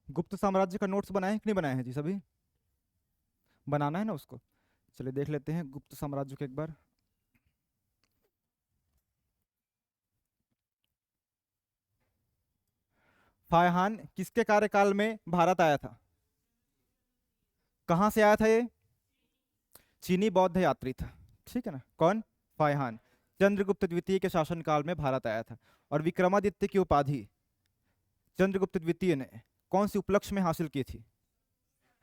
गुप्त साम्राज्य का नोट्स बनाए हैं कि नहीं बनाए हैं जी सभी? बनाना है ना उसको। चलिए देख लेते हैं गुप्त साम्राज्य को एक बार। फायहान किसके कार्यकाल में भारत आया था? कहाँ से आया था ये? चीनी बौद्ध यात्री था। ठीक है ना, कौन? फायहान। चंद्रगुप्त द्वितीय के शासनकाल में भारत आया था। और विक्रमादित्य की उपाधि चंद्रगुप्त द्वितीय ने कौन सी उपलक्ष्य में हासिल की थी?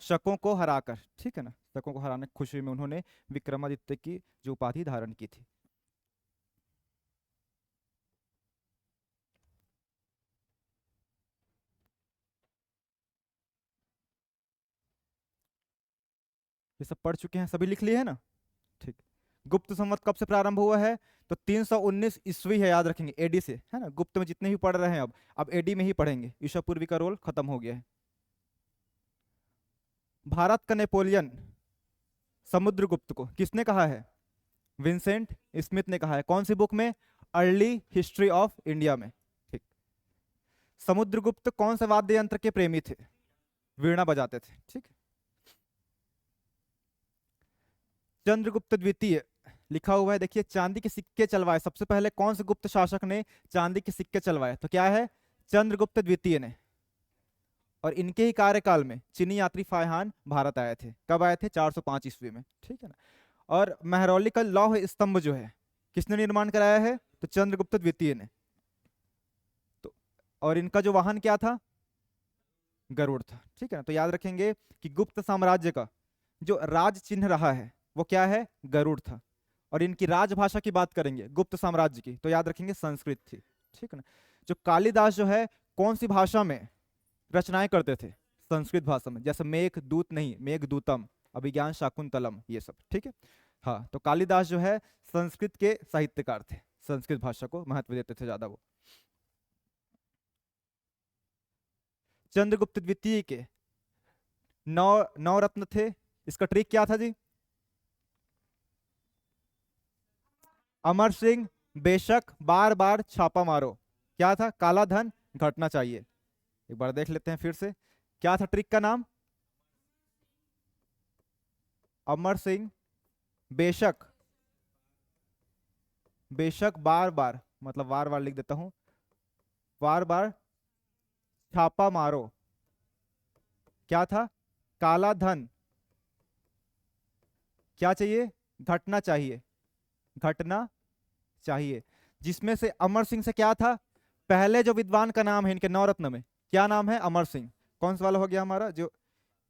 शकों को हराकर। ठीक है ना, शकों को हराने की खुशी में उन्होंने विक्रमादित्य की जो उपाधि धारण की थी। ये सब पढ़ चुके हैं, सभी लिख लिए है ना? ठीक। गुप्त संवत कब से प्रारंभ हुआ है? तो 319 ईस्वी है, याद रखेंगे, एडी से, है ना। गुप्त में जितने भी पढ़ रहे हैं अब एडी में ही पढ़ेंगे, ईसा पूर्वी का रोल खत्म हो गया है। भारत का नेपोलियन समुद्रगुप्त को किसने कहा है? विंसेंट स्मिथ ने कहा है। कौन सी बुक में? अर्ली हिस्ट्री ऑफ इंडिया में। ठीक। समुद्रगुप्त कौन से वाद्य यंत्र के प्रेमी थे? वीणा बजाते थे। ठीक। चंद्रगुप्त द्वितीय लिखा हुआ है, देखिए, चांदी के सिक्के चलवाए सबसे पहले कौन से गुप्त शासक ने चांदी के सिक्के चलवाए? तो क्या है? चंद्रगुप्त द्वितीय ने। और इनके ही कार्यकाल में चीनी यात्री फायहान भारत आए थे। कब आए थे? 405 ईस्वी में। ठीक है ना। और महरौली का लौह स्तंभ जो है किसने निर्माण कराया है? तो चंद्रगुप्त द्वितीय ने। तो और इनका जो वाहन क्या था? गरुड़ था। ठीक है ना, तो याद रखेंगे कि गुप्त साम्राज्य का जो राज चिन्ह रहा है वो क्या है? गरुड़ था। और इनकी राजभाषा की बात करेंगे गुप्त साम्राज्य की, तो याद रखेंगे संस्कृत थी। ठीक है ना। जो कालिदास जो है कौन सी भाषा में रचनाएं करते थे? संस्कृत भाषा में। जैसे मेघ दूत नहीं, मेघ दूतम, अभिज्ञान शाकुंतलम, ये सब। ठीक है। हाँ, तो कालिदास जो है संस्कृत के साहित्यकार थे, संस्कृत भाषा को महत्व देते थे ज्यादा वो। चंद्रगुप्त द्वितीय के नौ नौ रत्न थे। इसका ट्रिक क्या था जी? अमर सिंह, बेशक, बार बार, छापा मारो। क्या था? काला धन, घटना चाहिए। एक बार देख लेते हैं फिर से, क्या था ट्रिक का नाम? अमर सिंह, बेशक, बेशक, बार बार, मतलब बार बार लिख देता हूं, बार बार, छापा मारो। क्या था? काला धन, क्या चाहिए? घटना चाहिए, घटना चाहिए। जिसमें से अमर सिंह से क्या था? पहले जो विद्वान का नाम है इनके नवरत्न में, क्या नाम है? अमर सिंह। कौन सा वाला हो गया हमारा? जो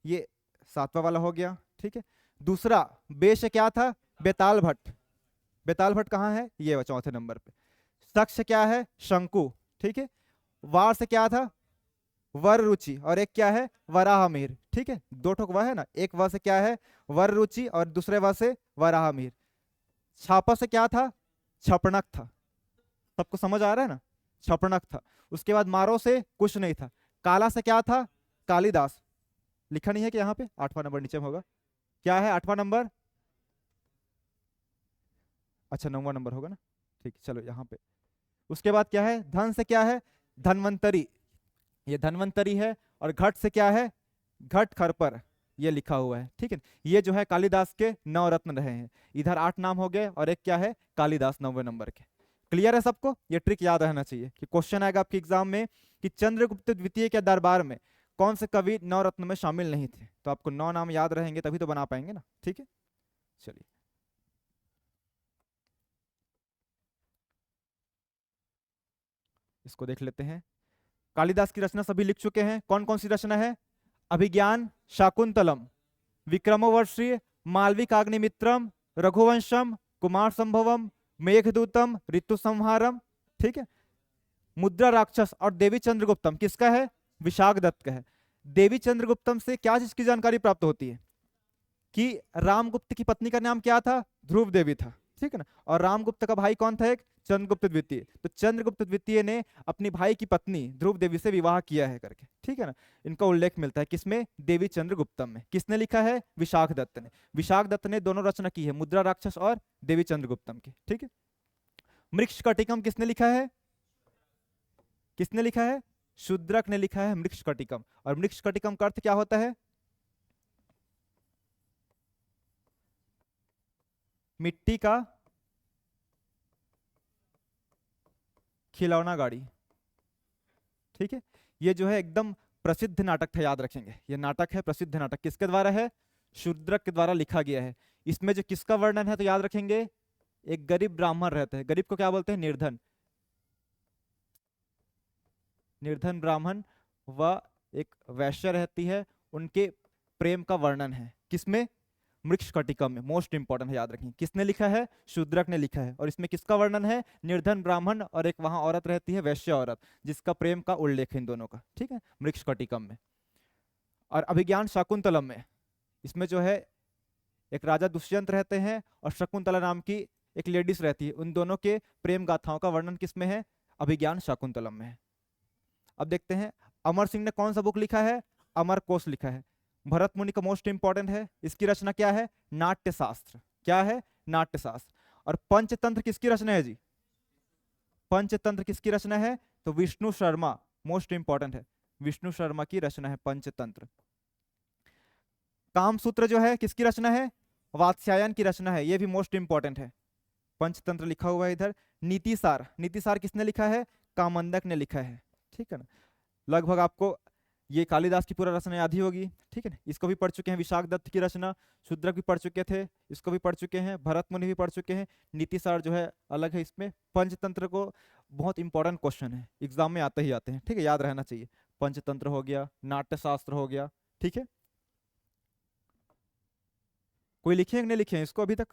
ये सातवां वाला हो गया। ठीक है। दूसरा बेश क्या था? बेताल भट्ट। बेताल भट्ट कहाँ है? ये चौथे नंबर पे। शक से क्या है? शंकु। ठीक है। वार से क्या था? वर रुचि। और एक क्या है? वराहमिहिर। ठीक है, दो ठोक वह है ना, एक वह से क्या है? वर रुचि, और दूसरे वह से वराहमिहिर। छापा से क्या था? छपणक था। सबको समझ आ रहा है ना? छपणक था। उसके बाद मारो से कुछ नहीं था। काला से क्या था? कालिदास। लिखा नहीं है कि यहाँ पे? आठवां नंबर नीचे में होगा। क्या है आठवां नंबर? अच्छा, नौवां नंबर होगा ना। ठीक, चलो यहाँ पे। उसके बाद क्या है? धन से क्या है? धनवंतरी। ये धनवंतरी है। और घट से क्या है? घट खरपर। ये लिखा हुआ है। ठीक है। ये जो है कालिदास के नौ रत्न रहे हैं। इधर 8 नाम हो गए और एक क्या है? कालिदास 9वें नंबर के। क्लियर है सबको? ये ट्रिक याद रहना चाहिए कि क्वेश्चन आएगा आपके एग्जाम में कि चंद्रगुप्त द्वितीय के दरबार में कौन से कवि नौ रत्न में शामिल नहीं थे। तो आपको 9 नाम याद रहेंगे तभी तो बना पाएंगे ना। ठीक है, चलिए। इसको देख लेते हैं। कालिदास की रचना सभी लिख चुके हैं। कौन कौन सी रचना है? अभिज्ञान शाकुंतलम, विक्रमोर्वशीय, मालविकाग्निमित्रम, रघुवंशम, कुमार संभवम, मेघदूतम, ऋतु संहारम। ठीक है। मुद्रा राक्षस और देवी चंद्रगुप्तम किसका है? विशाख दत्त का है। देवी चंद्रगुप्तम से क्या चीज की जानकारी प्राप्त होती है? कि रामगुप्त की पत्नी का नाम क्या था? ध्रुव देवी था। ठीक है ना। और रामगुप्त का भाई कौन था? एक चंद्रगुप्त द्वितीय। तो चंद्रगुप्त द्वितीय ने अपनी भाई की पत्नी ध्रुव देवी से विवाह किया है करके। ठीक है ना। इनका उल्लेख मिलता है किसमें? देवी चंद्रगुप्तम में। किसने लिखा है? विशाख दत्त ने। विशाख दत्त ने दोनों रचना की है, मुद्रा राक्षस और देवी चंद्रगुप्तम की। ठीक है। मृक्षकटिकम किसने लिखा है? किसने लिखा है? शूद्रक ने लिखा है मृच्छकटिकम। और मृच्छकटिकम का अर्थ क्या होता है? मिट्टी का खिलौना गाड़ी। ठीक है, ये जो है एकदम प्रसिद्ध नाटक था, याद रखेंगे। ये नाटक है प्रसिद्ध नाटक, किसके द्वारा है? शूद्रक के द्वारा लिखा गया है। इसमें जो किसका वर्णन है तो याद रखेंगे, एक गरीब ब्राह्मण रहते हैं, गरीब को क्या बोलते हैं? निर्धन। निर्धन ब्राह्मण व एक वैश्य रहती है, उनके प्रेम का वर्णन है। किसमें? मृच्छकटिकम में। मोस्ट इंपॉर्टेंट है, याद रखें। किसने लिखा है? शूद्रक ने लिखा है। और इसमें किसका वर्णन है? निर्धन ब्राह्मण और एक वहां औरत रहती है, वैश्य औरत, जिसका प्रेम का उल्लेख है इन दोनों का। ठीक है, मृच्छकटिकम में। और अभिज्ञान शाकुंतलम में, इसमें जो है एक राजा दुष्यंत रहते हैं और शकुंतला नाम की एक लेडीज रहती है, उन दोनों के प्रेम गाथाओं का वर्णन किसमें है? अभिज्ञान शाकुंतलम में है। अब देखते हैं अमर सिंह ने कौन सा बुक लिखा है? अमर कोश लिखा है। भरत मुनि का मोस्ट इंपॉर्टेंट है। इसकी रचना क्या है? नाट्य शास्त्र। क्या है? नाट्य शास्त्र। और पंचतंत्र किसकी रचना है जी? पंचतंत्र किसकी रचना है? तो विष्णु शर्मा, मोस्ट इंपॉर्टेंट है, विष्णु शर्मा की रचना है पंचतंत्र। कामसूत्र जो है किसकी रचना है? वात्स्यायन की रचना है, ये भी मोस्ट इंपॉर्टेंट है। पंचतंत्र लिखा हुआ है इधर। नीतिसार, नीतिसार किसने लिखा है? कामंदक ने लिखा है। ठीक है ना, लगभग आपको ये कालिदास की पूरा रचना याद ही होगी। ठीक है ना, इसको भी पढ़ चुके हैं। विशाख दत्त की रचना शूद्रक भी पढ़ चुके थे, इसको भी पढ़ चुके हैं। भरत मुनि भी पढ़ चुके हैं। नीतिसार जो है अलग है इसमें। पंचतंत्र को बहुत इंपॉर्टेंट क्वेश्चन है, एग्जाम में आते ही आते हैं। ठीक है, याद रहना चाहिए। पंचतंत्र हो गया, नाट्य शास्त्र हो गया। ठीक है, कोई लिखे हैं कि नहीं लिखे हैं इसको अभी तक?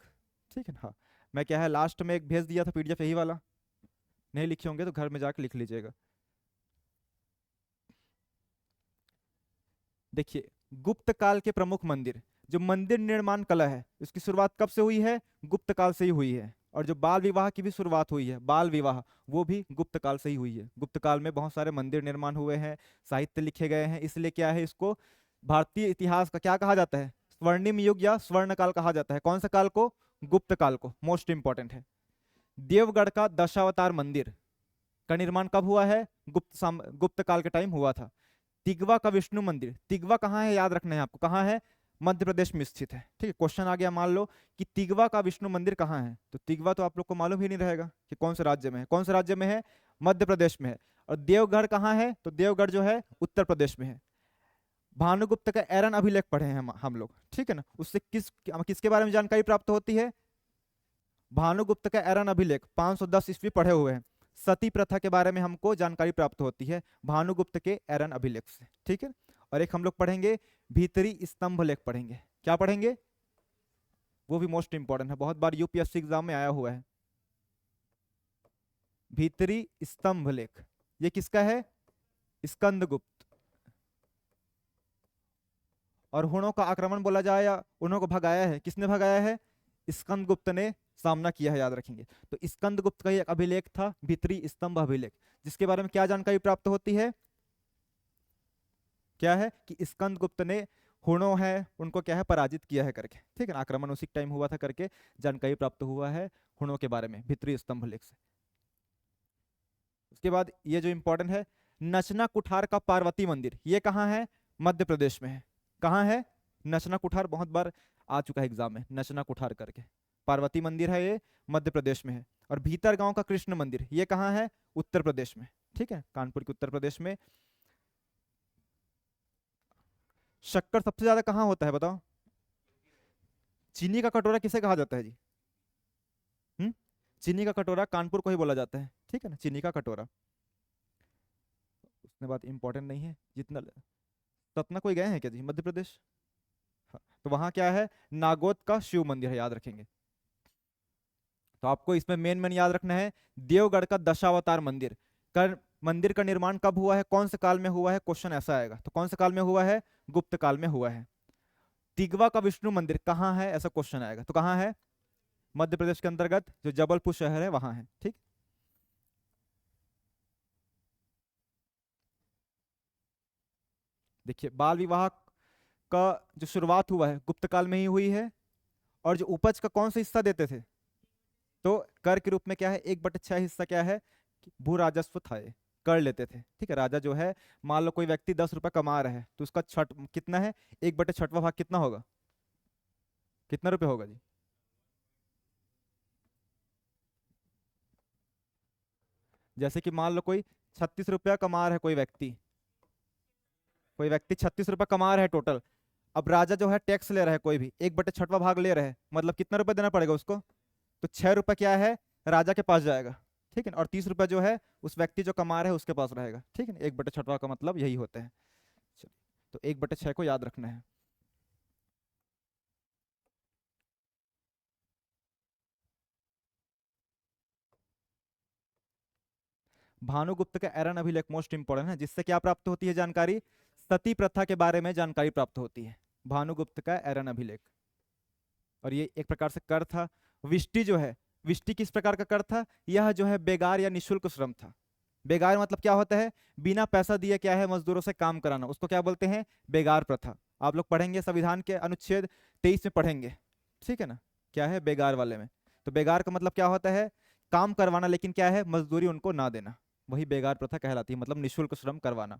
ठीक है ना, हाँ। मैं क्या है लास्ट में एक भेज दिया था पीडीएफ, यही वाला। नहीं लिखे होंगे तो घर में जाकर लिख लीजिएगा। देखिए, गुप्त काल के प्रमुख मंदिर, जो मंदिर निर्माण कला है, इसकी शुरुआत कब से हुई है? गुप्त काल से ही हुई है। और जो बाल विवाह की भी शुरुआत हुई है, बाल विवाह, वो भी गुप्त काल से ही हुई है। गुप्त काल में बहुत सारे मंदिर निर्माण हुए हैं, साहित्य लिखे गए हैं। इसलिए क्या है, इसको भारतीय इतिहास का क्या कहा जाता है? स्वर्णिम युग या स्वर्ण काल कहा जाता है। कौन सा काल को? गुप्त काल को। मोस्ट इंपॉर्टेंट है। देवगढ़ का दशावतार मंदिर का निर्माण कब हुआ है? गुप्त काल के टाइम हुआ था। तिगवा का विष्णु मंदिर, तिगवा कहाँ है याद रखना है आपको, कहाँ है? मध्य प्रदेश में स्थित है। ठीक है, क्वेश्चन आ गया मान लो कि तिगवा का विष्णु मंदिर कहाँ है, तो तिगवा तो आप लोग को मालूम ही नहीं रहेगा कि कौन से राज्य में है। कौन से राज्य में है? मध्य प्रदेश में है। और देवगढ़ कहाँ है? तो देवगढ़ जो है उत्तर प्रदेश में है। भानुगुप्त का एरन अभिलेख पढ़े हैं हम लोग। ठीक है ना, उससे किसके बारे में जानकारी प्राप्त होती है? भानुगुप्त का एरन अभिलेख 510 ईस्वी पढ़े हुए हैं। सती प्रथा के बारे में हमको जानकारी प्राप्त होती है भानुगुप्त के एरन अभिलेख से। ठीक है, और एक हम लोग पढ़ेंगे भीतरी स्तंभ लेख पढ़ेंगे। क्या पढ़ेंगे? वो भी मोस्ट इंपॉर्टेंट है, बहुत बार यूपीएससी एग्जाम में आया हुआ है। भीतरी स्तंभ लेख, ये किसका है? स्कंदगुप्त। और हुणों का आक्रमण बोला जाए या उन्हों को भगाया है, किसने भगाया है? स्कंदगुप्त ने सामना किया है, याद रखेंगे। तो स्कंदगुप्त का एक अभिलेख था भीतरी स्तंभ अभिलेख, जिसके बारे में क्या जानकारी प्राप्त होती है? क्या है कि स्कंदगुप्त ने हुणों है उनको क्या है पराजित किया है करके। ठीक है ना, आक्रमण उसी टाइम हुआ था करके जानकारी प्राप्त हुआ है हुणों के बारे में भीतरी स्तंभ लेख से। उसके बाद ये जो इंपॉर्टेंट है, नचना कुठार का पार्वती मंदिर, ये कहाँ है? मध्य प्रदेश में है। कहाँ है? नचना कुठार, बहुत बार आ चुका है एग्जाम में, नचना कुठार करके। पार्वती मंदिर है, ये मध्य प्रदेश में है। और भीतर गांव का कृष्ण मंदिर, ये कहाँ है? उत्तर प्रदेश में। ठीक है, कानपुर के उत्तर प्रदेश में। शक्कर सबसे ज्यादा कहाँ होता है बताओ? चीनी का कटोरा किसे कहा जाता है जी? चीनी का कटोरा कानपुर को ही बोला जाता है। ठीक है ना, चीनी का कटोरा। उसने बात इंपॉर्टेंट नहीं है जितना। सतना कोई गए हैं क्या जी मध्य प्रदेश? हाँ, तो वहां क्या है? नागौद का शिव मंदिर है, याद रखेंगे। तो आपको इसमें मेन मेन याद रखना है, देवगढ़ का दशावतार मंदिर का मंदिर का निर्माण कब हुआ है, कौन से काल में हुआ है, क्वेश्चन ऐसा आएगा। तो कौन से काल में हुआ है? गुप्त काल में हुआ है। तिगवा का विष्णु मंदिर कहाँ है, ऐसा क्वेश्चन आएगा, तो कहाँ है? मध्य प्रदेश के अंतर्गत जो जबलपुर शहर है वहां है। ठीक, देखिए बाल विवाह का जो शुरुआत हुआ है गुप्त काल में ही हुई है। और जो उपज का कौन सा हिस्सा देते थे? तो कर के रूप में क्या है? 1/6 हिस्सा क्या है? भू राजस्व था ये। कर लेते थे। ठीक है, राजा जो है, मान लो कोई व्यक्ति 10 रुपए कमा रहा है तो उसका छठ कितना है, 1/6वां भाग कितना होगा, कितना रुपए होगा जी? जैसे कि मान लो कोई 36 रुपया कमा रहा है, कोई व्यक्ति 36 रुपया कमा रहा है टोटल। अब राजा जो है टैक्स ले रहा है, कोई भी 1/6वां भाग ले रहा है, मतलब कितना रुपया देना पड़ेगा उसको? तो 6 रुपया क्या है, राजा के पास जाएगा। ठीक है ना, और 30 रुपया जो है उस व्यक्ति जो कमा रहा है उसके पास रहेगा। ठीक है ना, 1/6वां का मतलब यही होता है। चलिए, तो 1/6 को याद रखना है। भानुगुप्त का एरन अभिलेख मोस्ट इंपोर्टेंट है, जिससे क्या प्राप्त होती है जानकारी, सती प्रथा के बारे में जानकारी प्राप्त होती है। भानुगुप्त का एरन अभिलेख, और ये एक प्रकार से कर था। विष्टि जो है, विष्टि किस प्रकार का कर था, यह जो है बेगार या निशुल्क श्रम था। बेगार मतलब क्या होता है, बिना पैसा दिए क्या है मजदूरों से काम कराना, उसको क्या बोलते हैं, बेगार प्रथा। आप लोग पढ़ेंगे संविधान के अनुच्छेद 23 में पढ़ेंगे। ठीक है ना, क्या है बेगार वाले में। तो बेगार का मतलब क्या होता है, काम करवाना लेकिन क्या है मजदूरी उनको ना देना, वही बेगार प्रथा कहलाती है, मतलब निशुल्क श्रम करवाना।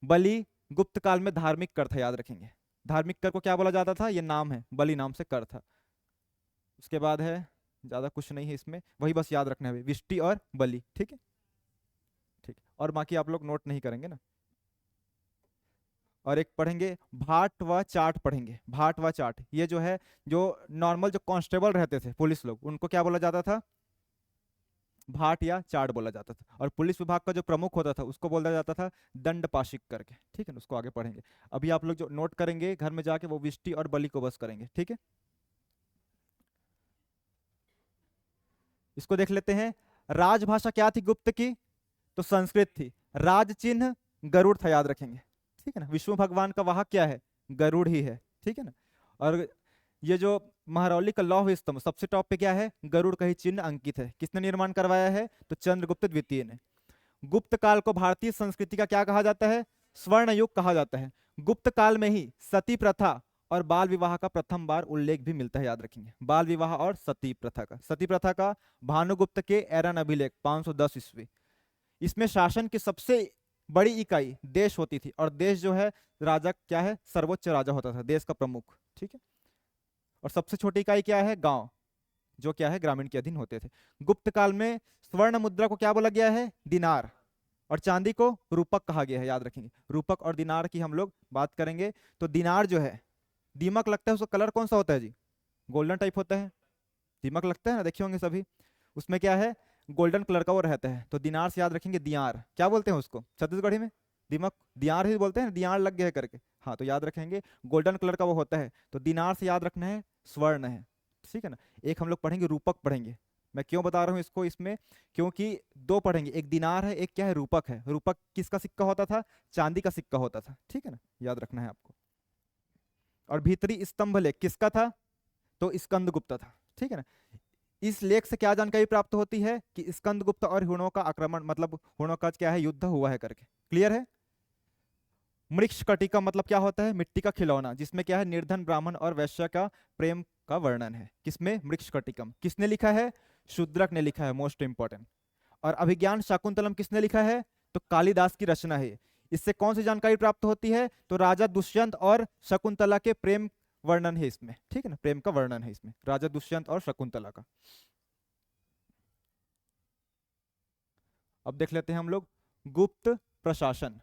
बलि गुप्त काल में धार्मिक कर था, याद रखेंगे। धार्मिक कर को क्या बोला जाता था, ये नाम है, बलि नाम से कर था। उसके बाद है, ज्यादा कुछ नहीं है इसमें, वही बस याद रखना है, विष्टि और बलि। ठीक है, ठीक है, और बाकी आप लोग नोट नहीं करेंगे ना। और एक पढ़ेंगे भाट व चाट, पढ़ेंगे भाट व चाट। ये जो है, जो नॉर्मल जो कांस्टेबल रहते थे पुलिस लोग, उनको क्या बोला जाता था, भाट या चाट बोला जाता था। और पुलिस विभाग का जो प्रमुख होता था उसको बोला जाता था दंड पाशिक करके। ठीक है ना, उसको आगे पढ़ेंगे। अभी आप लोग जो नोट करेंगे घर में जाके, वो विष्टि और बलि को बस करेंगे। ठीक है, इसको देख लेते हैं। राजभाषा क्या थी गुप्त की, तो संस्कृत थी। राज चिन्ह गरुड़ था, याद रखेंगे। ठीक है ना, विष्णु भगवान का वाहक क्या है, गरुड़ ही है। ठीक है ना, और ये जो महरौली का लौह स्तंभ सबसे टॉप पे क्या है, गरुड़ का ही चिन्ह अंकित है। किसने निर्माण करवाया है, तो चंद्रगुप्त द्वितीय ने। गुप्त काल को भारतीय संस्कृति का क्या कहा जाता है, स्वर्ण युग कहा जाता है। गुप्त काल में ही सती प्रथा और बाल विवाह का प्रथम बार उल्लेख भी मिलता है, याद रखेंगे। बाल विवाह और सती प्रथा का भानुगुप्त के एरन अभिलेख 510 ईस्वी। इसमें शासन की सबसे बड़ी इकाई देश होती थी, और देश जो है राजा क्या है, सर्वोच्च राजा होता था, देश का प्रमुख। ठीक है, और सबसे छोटी इकाई क्या है, गांव, जो क्या है ग्रामीण के अधीन होते थे। गुप्त काल में स्वर्ण मुद्रा को क्या बोला गया है, दिनार, और चांदी को रूपक कहा गया है, याद रखेंगे। रूपक और दिनार की हम लोग बात करेंगे। तो दिनार जो है, दीमक लगता है, उसका कलर कौन सा होता है जी, गोल्डन टाइप होता है। दीमक लगता है ना, देखे होंगे सभी, उसमें क्या है, गोल्डन कलर का वो रहता है। तो दिनार से याद रखेंगे दियार, क्या बोलते हैं उसको छत्तीसगढ़ी में, दीमक दियार ही बोलते हैं, दियार लग गया है करके। हाँ, तो याद रखेंगे गोल्डन कलर का वो होता है। तो दिनार से याद रखना है स्वर्ण है। ठीक है ना, एक हम लोग पढ़ेंगे रूपक पढ़ेंगे। मैं क्यों बता रहा हूँ इसको इसमें, क्योंकि दो पढ़ेंगे, एक दिनार है, एक क्या है रूपक है। रूपक किसका सिक्का होता था, चांदी का सिक्का होता था। ठीक है ना, याद रखना है आपको। और भीतरी स्तंभ लेख किसका था, तो स्कंदगुप्त था। ठीक है ना, इस लेख से क्या जानकारी प्राप्त होती है कि स्कंदगुप्त और हुणों का आक्रमण, मतलब हुणों का क्या है, युद्ध हुआ है करके। क्लियर है। मृक्षकटिका मतलब क्या होता है, मिट्टी का खिलौना, जिसमें क्या है निर्धन ब्राह्मण और वैश्य का प्रेम का वर्णन है। किसमें, मृक्षकटिकम। किसने लिखा है, शूद्रक ने लिखा है, मोस्ट इंपॉर्टेंट। और अभिज्ञान शाकुंतलम किसने लिखा है, तो कालिदास की रचना है। इससे कौन सी जानकारी प्राप्त होती है, तो राजा दुष्यंत और शकुंतला के प्रेम वर्णन है इसमें। ठीक है ना, प्रेम का वर्णन है इसमें, राजा दुष्यंत और शकुंतला का। अब देख लेते हैं हम लोग गुप्त प्रशासन।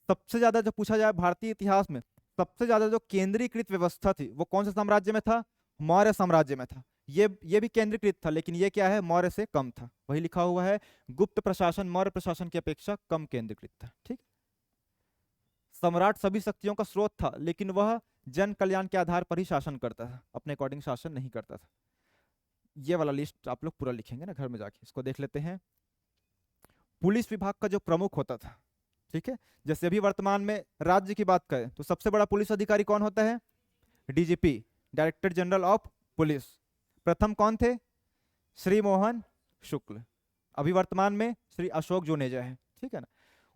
सबसे ज्यादा जो पूछा जाए भारतीय इतिहास में, सबसे ज्यादा जो केंद्रीकृत व्यवस्था थी वो कौन से साम्राज्य में था, मौर्य साम्राज्य में था। ये भी केंद्रीकृत था, लेकिन ये क्या है, मौर्य से कम था। वही लिखा हुआ है, गुप्त प्रशासन मौर्य प्रशासन की अपेक्षा कम केंद्रीकृत था। ठीक, सम्राट सभी शक्तियों का स्रोत था, लेकिन वह जन कल्याण के आधार पर ही शासन करता था, अपने अकॉर्डिंग शासन नहीं करता था। ये वाला लिस्ट आप लोग पूरा लिखेंगे ना घर में जाके। इसको देख लेते हैं। पुलिस विभाग का जो प्रमुख होता था, ठीक है, जैसे अभी वर्तमान में राज्य की बात करें तो सबसे बड़ा पुलिस अधिकारी कौन होता है, DGP, director general of police. प्रथम कौन थे, श्री मोहन शुक्ल। अभी वर्तमान में श्री अशोक जुनेजा है। ठीक है ना,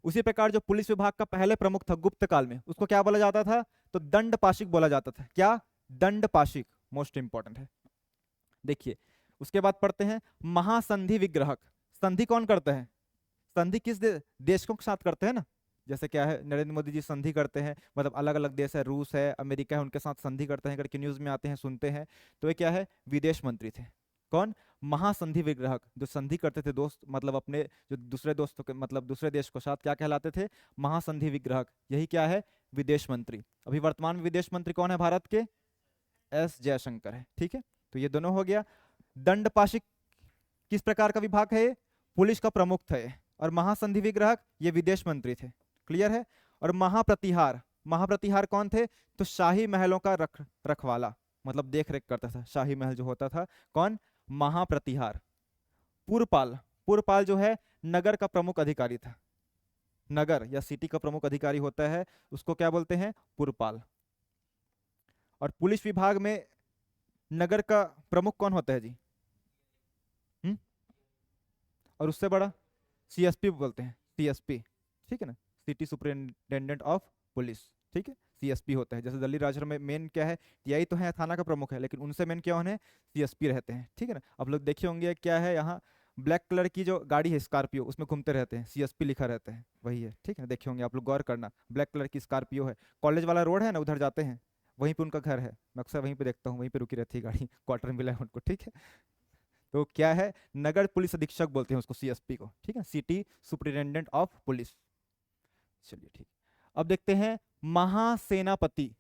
उसी प्रकार जो पुलिस विभाग का पहले प्रमुख था गुप्त काल में, उसको क्या बोला जाता था, तो दंड पाशिक बोला जाता था। क्या, दंड पाशिक, मोस्ट इंपॉर्टेंट है। देखिए, उसके बाद पढ़ते हैं महासंधि विग्रहक। संधि कौन करता है, संधि किस देशों के साथ करते हैं ना, जैसे क्या है नरेंद्र मोदी जी संधि करते हैं, मतलब अलग अलग देश है, रूस है, अमेरिका है, उनके साथ संधि करते हैं करके न्यूज में आते हैं, सुनते हैं। तो ये क्या है, विदेश मंत्री थे। कौन? महासंधि विग्राहक, जो संधि करते थे दोस्त, मतलब अपने जो दूसरे दोस्तों के, मतलब दूसरे देश के साथ, क्या कहलाते थे? महासंधि विग्राहक। यही क्या है, विदेश मंत्री। अभी वर्तमान में विदेश मंत्री कौन है भारत के? एस जयशंकर है। ठीक है, तो ये दोनों हो गया। दंडपाशिक किस प्रकार का विभाग है? ये पुलिस का प्रमुख था ये। और महासंधि विग्राहक ये विदेश मंत्री थे। क्लियर है? और महाप्रतिहार, महाप्रतिहार कौन थे? तो शाही महलों का रखवाला, मतलब देख रेख करता था शाही महल जो होता था। कौन? महाप्रतिहार। पुरपाल, पुरपाल जो है नगर का प्रमुख अधिकारी था। नगर या सिटी का प्रमुख अधिकारी होता है, उसको क्या बोलते हैं? पुरपाल। और पुलिस विभाग में नगर का प्रमुख कौन होता है जी? हम्म? और उससे बड़ा? सीएसपी बोलते हैं, सीएसपी। ठीक है ना, सिटी सुपरिटेंडेंट ऑफ पुलिस। ठीक है, सीएसपी होता है। जैसे दिल्ली राज्य में मेन क्या है, टीआई तो है, थाना का प्रमुख है, लेकिन उनसे मेन क्या है, सीएसपी रहते हैं। ठीक है ना, आप लोग देखे होंगे क्या है यहाँ, ब्लैक कलर की जो गाड़ी है स्कॉर्पियो, उसमें घूमते रहते हैं, सीएसपी लिखा रहता है, वही है। ठीक है, देखे होंगे आप लोग, गौर करना, ब्लैक कलर की स्कॉर्पियो है। कॉलेज वाला रोड है ना, उधर जाते हैं, वहीं पे उनका घर है, मैं अक्सर वहीं पे देखता हूँ, वहीं पे रुकी रहती है गाड़ी, क्वार्टर मिला है उनको। ठीक है, तो क्या है, नगर पुलिस अधीक्षक बोलते हैं उसको, सीएसपी को। ठीक है, सिटी सुपरिटेंडेंट ऑफ पुलिस। चलिए ठीक, अब देखते हैं महासेनापति।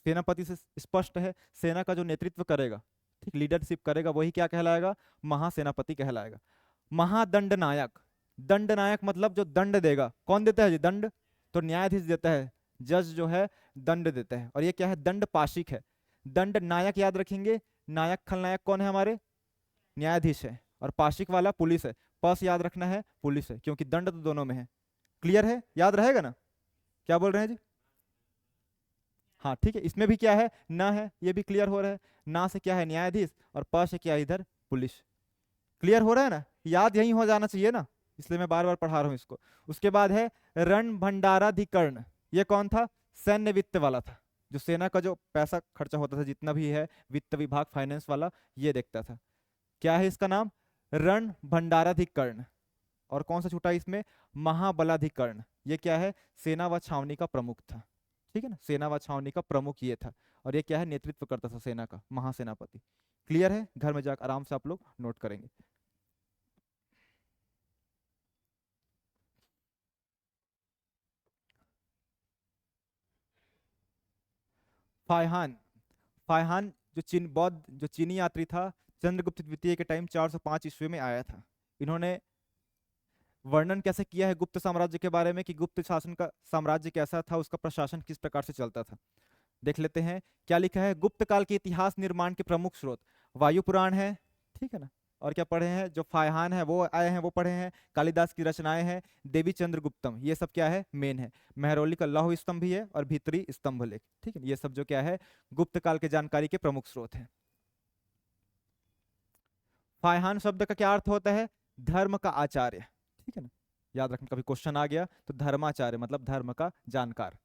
सेनापति से स्पष्ट है, सेना का जो नेतृत्व करेगा, ठीक, लीडरशिप करेगा, वही क्या कहलाएगा? महासेनापति कहलाएगा। महादंडनायक, दंडनायक मतलब जो दंड देगा। कौन देता है जी दंड? तो न्यायाधीश देता है, जज जो है दंड देता है। और ये क्या है? दंड पाशिक है। दंड नायक याद रखेंगे, नायक खलनायक कौन है हमारे? न्यायाधीश है। और पाशिक वाला पुलिस है, पस याद रखना है, पुलिस है, क्योंकि दंड तो दोनों में है। क्लियर है? याद रहेगा ना? क्या बोल रहे हैं जी? हाँ ठीक है, इसमें भी क्या है, ना है, ये भी क्लियर हो रहा है। ना से क्या है, न्यायाधीश, और प से क्या है इधर, पुलिस। क्लियर हो रहा है ना? याद यही हो जाना चाहिए ना, इसलिए मैं बार बार पढ़ा रहा हूँ इसको। उसके बाद है रण भंडाराधिकरण। ये कौन था? सैन्य वित्त वाला था, जो सेना का जो पैसा खर्चा होता था जितना भी है, वित्त विभाग, फाइनेंस वाला, ये देखता था। क्या है इसका नाम? रण भंडाराधिकरण। और कौन सा छूटा इसमें? महाबलाधिकरण। ये क्या है? सेना व छावनी का प्रमुख था। ठीक है ना, सेना व छावनी का प्रमुख ये था। और ये क्या है? नेतृत्व करता था सेना का, महासेनापति। क्लियर है? घर में जाकर आराम से आप लोग नोट करेंगे। फायहान, फायहान जो चीन, बौद्ध जो चीनी यात्री था, चंद्रगुप्त द्वितीय के टाइम 405 ईस्वी में आया था। इन्होंने वर्णन कैसे किया है गुप्त साम्राज्य के बारे में, कि गुप्त शासन का साम्राज्य कैसा था, उसका प्रशासन किस प्रकार से चलता था। देख लेते हैं क्या लिखा है। गुप्त काल के इतिहास निर्माण के प्रमुख स्रोत वायु पुराण है। ठीक है ना, और क्या पढ़े हैं, जो फायहान है वो आए हैं वो पढ़े हैं, कालिदास की रचनाएं हैं, देवी चंद्रगुप्तम, ये सब क्या है, मेन है। मेहरौली का लौह स्तंभ भी है, और भीतरी स्तंभ लेख। ठीक है, ये सब जो क्या है, गुप्त काल के जानकारी के प्रमुख स्रोत है। फायहान शब्द का क्या अर्थ होता है? धर्म का आचार्य। ठीक है ना, याद रखना, कभी क्वेश्चन आ गया तो धर्माचार्य मतलब धर्म का जानकार।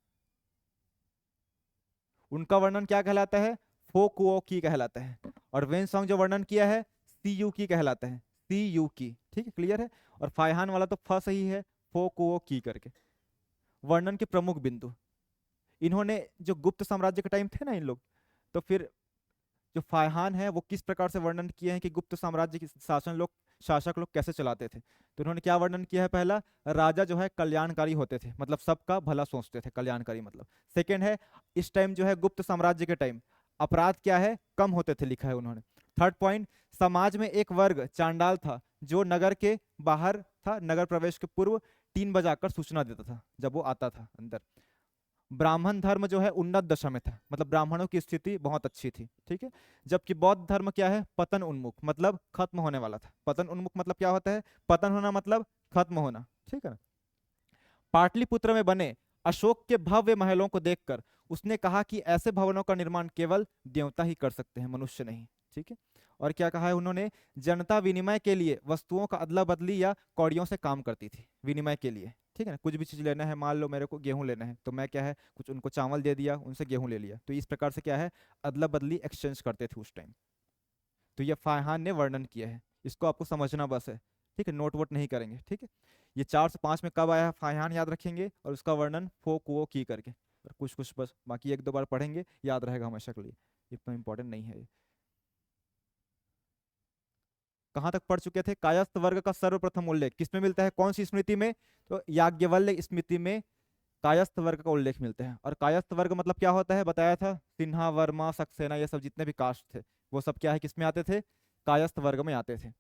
उनका वर्णन क्या कहलाता है? फोकुओ की कहलाता है। और वेन सॉन्ग जो वर्णन किया है, सी यू की कहलाता है, सी यू की। ठीक है, क्लियर है? और फायहान वाला तो फ सही है, फोकुओ की करके। वर्णन के प्रमुख बिंदु, इन्होंने जो गुप्त साम्राज्य के टाइम थे ना इन लोग, तो फिर जो फायहान है वो किस प्रकार से वर्णन किए हैं कि गुप्त साम्राज्य की शासक लोग कैसे चलाते थे। तो उन्होंने क्या वर्णन किया है? पहला, राजा जो है कल्याणकारी होते थे, मतलब सबका भला सोचते थे, कल्याणकारी मतलब। सेकंड है, इस टाइम जो है गुप्त साम्राज्य के टाइम अपराध क्या है, कम होते थे, लिखा है उन्होंने। थर्ड पॉइंट, समाज में एक वर्ग चांडाल था, जो नगर के बाहर था, नगर प्रवेश के पूर्व 3 बजाकर सूचना देता था जब वो आता था अंदर। ब्राह्मण धर्म जो है उन्नत दशा में था, मतलब ब्राह्मणों की स्थिति बहुत अच्छी थी। ठीक है, जबकि बौद्ध धर्म क्या है, पतन उन्मुख, मतलब खत्म होने वाला था। पतन उन्मुख मतलब क्या होता है? पतन होना मतलब खत्म होना। ठीक है ना। पाटलिपुत्र में बने अशोक के भव्य महलों को देखकर उसने कहा कि ऐसे भवनों का निर्माण केवल देवता ही कर सकते हैं, मनुष्य नहीं। ठीक है, और क्या कहा है उन्होंने? जनता विनिमय के लिए वस्तुओं का अदला बदली या कौड़ियों से काम करती थी, विनिमय के लिए। ठीक है ना, कुछ भी चीज लेना है, मान लो मेरे को गेहूं लेना है, तो मैं क्या है, कुछ उनको चावल दे दिया, उनसे गेहूं ले लिया, तो इस प्रकार से क्या है, अदला बदली, एक्सचेंज करते थे उस टाइम। तो ये फायहान ने वर्णन किया है, इसको आपको समझना बस है। ठीक है, नोट वोट नहीं करेंगे। ठीक है, ये 405 में कब आया फाहियान याद रखेंगे, और उसका वर्णन फो कुओ की करके, और कुछ कुछ बस बाकी एक दो बार पढ़ेंगे, याद रहेगा हमेशा के लिए, इतना इंपॉर्टेंट नहीं है ये। कहाँ तक पढ़ चुके थे? कायस्थ वर्ग का सर्वप्रथम उल्लेख किसमें मिलता है, कौन सी स्मृति में? तो याज्ञवल्क्य स्मृति में कायस्थ वर्ग का उल्लेख मिलता है। और कायस्थ वर्ग मतलब क्या होता है बताया था, सिन्हा, वर्मा, सक्सेना, ये सब जितने भी कास्ट थे वो सब क्या है, किसमें आते थे? कायस्थ वर्ग में आते थे।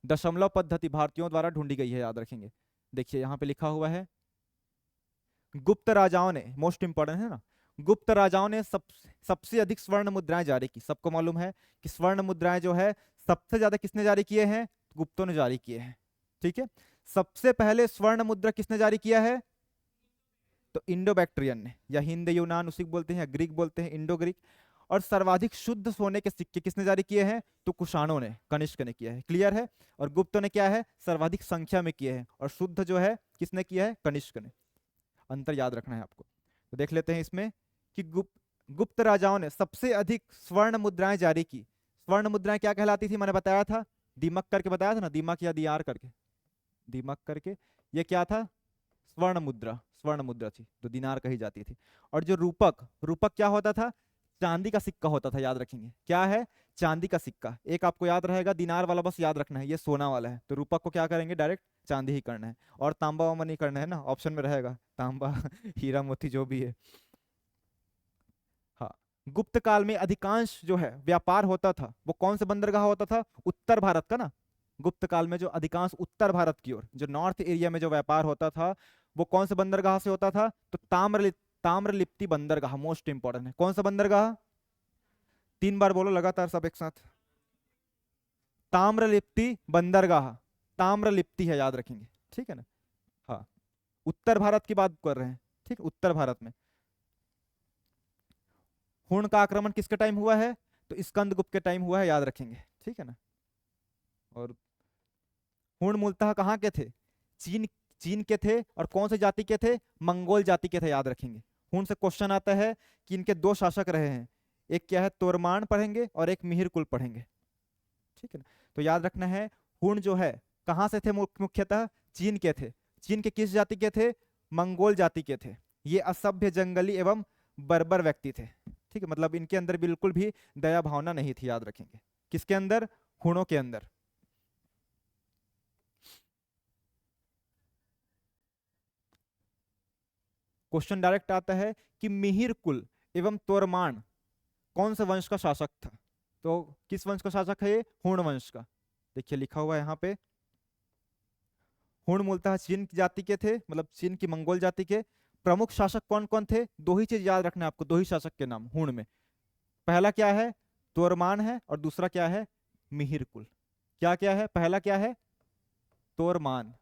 दशमलव पद्धति भारतीयों द्वारा ढूंढी गई है, याद रखेंगे। देखिए यहाँ पे लिखा हुआ है, गुप्त राजाओं ने, मोस्ट इंपॉर्टेंट है ना, गुप्त राजाओं ने सबसे अधिक स्वर्ण मुद्राएं जारी की। सबको मालूम है कि स्वर्ण मुद्राएं जो है सबसे ज्यादा किसने जारी किए हैं? गुप्तों ने जारी किए हैं। ठीक है, सबसे पहले स्वर्ण मुद्रा किसने जारी किया है? तो इंडो बैक्ट्रियन ने, या हिंद यूनान उसी को बोलते हैं, या ग्रीक बोलते हैं, इंडो ग्रीक। और सर्वाधिक शुद्ध सोने के सिक्के किसने जारी किए हैं? तो कुषाणों ने, कनिष्क ने किया है। क्लियर है? और गुप्तों ने क्या है, सर्वाधिक संख्या में किए हैं, और शुद्ध जो है किसने किया है? कनिष्क ने। अंतर याद रखना है आपको। तो देख लेते हैं इसमें कि गुप्त राजाओं ने सबसे अधिक स्वर्ण मुद्राएं जारी की। स्वर्ण मुद्राएं क्या कहलाती थी, मैंने बताया था, दीमक करके बताया था ना, दीमक या दियार करके, दीमक करके, ये क्या था? स्वर्ण मुद्रा, स्वर्ण मुद्रा थी, तो दिनार कही जाती थी। और जो रूपक, रूपक क्या होता था? चांदी का सिक्का होता था, याद रखेंगे। क्या है? चांदी का सिक्का। एक आपको याद रहेगा, दिनार वाला बस याद रखना है, ये सोना वाला है, तो रूपक को क्या करेंगे? डायरेक्ट चांदी ही करना है, और तांबा वामा नहीं करना है ना, ऑप्शन में रहेगा तांबा हीरा मोती जो भी है। हाँ, गुप्त काल में अधिकांश जो है व्यापार होता था वो कौन से बंदरगाह होता था? उत्तर भारत का ना। गुप्त काल में जो अधिकांश उत्तर भारत की ओर, जो नॉर्थ एरिया में जो व्यापार होता था वो कौन से बंदरगाह से होता था? तो ताम्रलिप्ति बंदरगाह, मोस्ट इंपॉर्टेंट है। कौन सा बंदरगाह? 3 बार बोलो लगातार सब एक साथ। ताम्रलिप्ति बंदरगाह, ताम्रलिप्ति है, याद रखेंगे। ठीक है ना? हाँ, उत्तर भारत की बात कर रहे हैं। ठीक, उत्तर भारत में। हुण का आक्रमण किसके टाइम हुआ है? तो स्कंदगुप्त के टाइम हुआ है, याद रखेंगे। ठीक है ना? और हुण मूलतः कहाँ के थे? चीन, चीन के थे। और कौन से जाति के थे? मंगोल जाति के थे, याद रखेंगे। हुण से क्वेश्चन आता है कि इनके 2 शासक रहे हैं, एक क्या है? तोरमान पढ़ेंगे, और एक मिहिर कुल पढ़ेंगे। ठीक है ना? तो याद रखना है, हुण जो है कहाँ से थे? मुख्यतः चीन के थे। चीन के किस जाति के थे? मंगोल जाति के थे। ये असभ्य, जंगली एवं बर्बर व्यक्ति थे। ठीक है, मतलब इनके अंदर बिल्कुल भी दया भावना नहीं थी, याद रखेंगे। किसके अंदर? हुणों के अंदर। क्वेश्चन डायरेक्ट आता है कि मिहिर कुल एवं तोरमान कौन से वंश का शासक था? तो किस वंश का शासक है ये? हुण वंश का। देखिए लिखा हुआ है यहाँ पे, हुण मूलतः चीन की जाति के थे, मतलब चीन की मंगोल जाति के। प्रमुख शासक कौन कौन थे? 2 ही चीज याद रखना है आपको, 2 ही शासक के नाम हुण में। पहला क्या है? तोरमान है, और दूसरा क्या है? मिहिर कुल। क्या क्या है? पहला क्या है? तोरमान।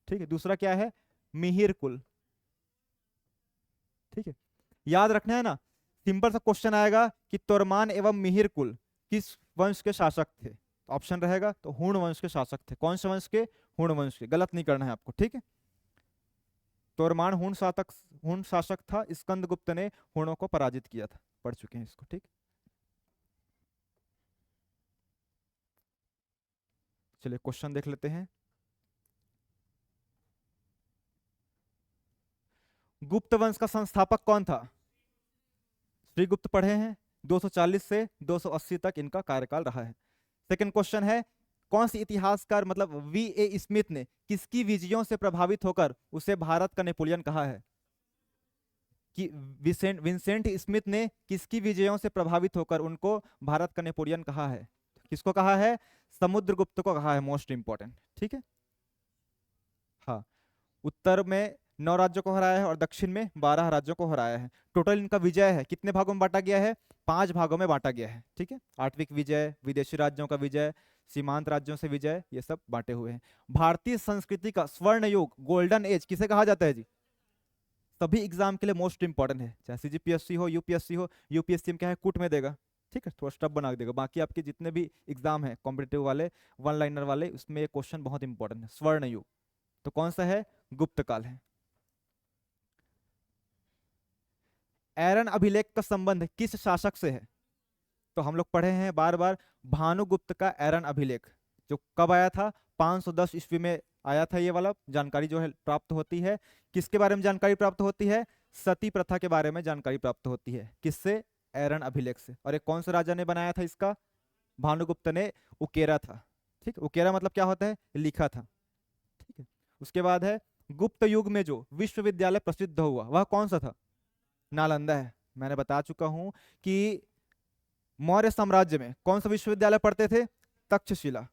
ठीक है, दूसरा क्या है? मिहिर कुल। ठीक है, याद रखना है ना। सिंपल सा क्वेश्चन आएगा कि तोरमान एवं मिहिर कुल किस वंश के शासक थे? ऑप्शन रहेगा तो हुण वंश के शासक थे। कौन से वंश के? हुण वंश के। गलत नहीं करना है आपको। ठीक है, तोरमान हुण शासक था, स्कंदगुप्त ने हुणों को पराजित किया था। पढ़ चुके हैं इसको। ठीक, चलिए क्वेश्चन देख लेते हैं। गुप्त वंश का संस्थापक कौन था? श्रीगुप्त पढ़े हैं। 240 से 280 तक इनका कार्यकाल रहा है। सेकंड क्वेश्चन है, कौन सी इतिहासकार मतलब V.A. स्मिथ ने किसकी विजयों से प्रभावित होकर उसे भारत का नेपोलियन कहा है? कि विंसेंट स्मिथ ने किसकी विजयों से प्रभावित होकर उनको भारत का नेपोलियन कहा है? किसको कहा है? समुद्रगुप्त को कहा है, मोस्ट इंपॉर्टेंट। ठीक है, हाँ। उत्तर में 9 राज्यों को हराया है, और दक्षिण में 12 राज्यों को हराया है। टोटल इनका विजय है कितने भागों में बांटा गया है? 5 भागों में बांटा गया है। ठीक है, आठविक विजय, विदेशी राज्यों का विजय, सीमांत राज्यों से विजय, ये सब बांटे हुए हैं। भारतीय संस्कृति का स्वर्ण युग, गोल्डन एज किसे कहा जाता है जी? सभी एग्जाम के लिए मोस्ट इंपॉर्टेंट है, चाहे CGPSC हो, UPSC हो। UPSC में क्या है, कूट में देगा। ठीक है, थोड़ा स्टफ बना देगा। बाकी आपके जितने भी एग्जाम है कॉम्पिटेटिव वाले, वन लाइनर वाले, उसमें ये क्वेश्चन बहुत इंपॉर्टेंट है, स्वर्ण युग। तो कौन सा है? गुप्त काल है। एरन अभिलेख का संबंध किस शासक से है? तो हम लोग पढ़े हैं बार बार भानुगुप्त का एरन अभिलेख, जो कब आया था, 510 ईस्वी में आया था। ये वाला जानकारी जो है प्राप्त होती है, किसके बारे में जानकारी प्राप्त होती है, सती प्रथा के बारे में जानकारी प्राप्त होती है। किससे? एरन अभिलेख से। और एक कौन से राजा ने बनाया था इसका? भानुगुप्त ने उकेरा था। ठीक, उकेरा मतलब क्या होता है? लिखा था। ठीक है। उसके बाद है गुप्त युग में जो विश्वविद्यालय प्रसिद्ध हुआ वह कौन सा था? नालंदा है। मैंने बता चुका हूं कि मौर्य साम्राज्य में कौन सा विश्वविद्यालय पढ़ते थे? तक्षशिला।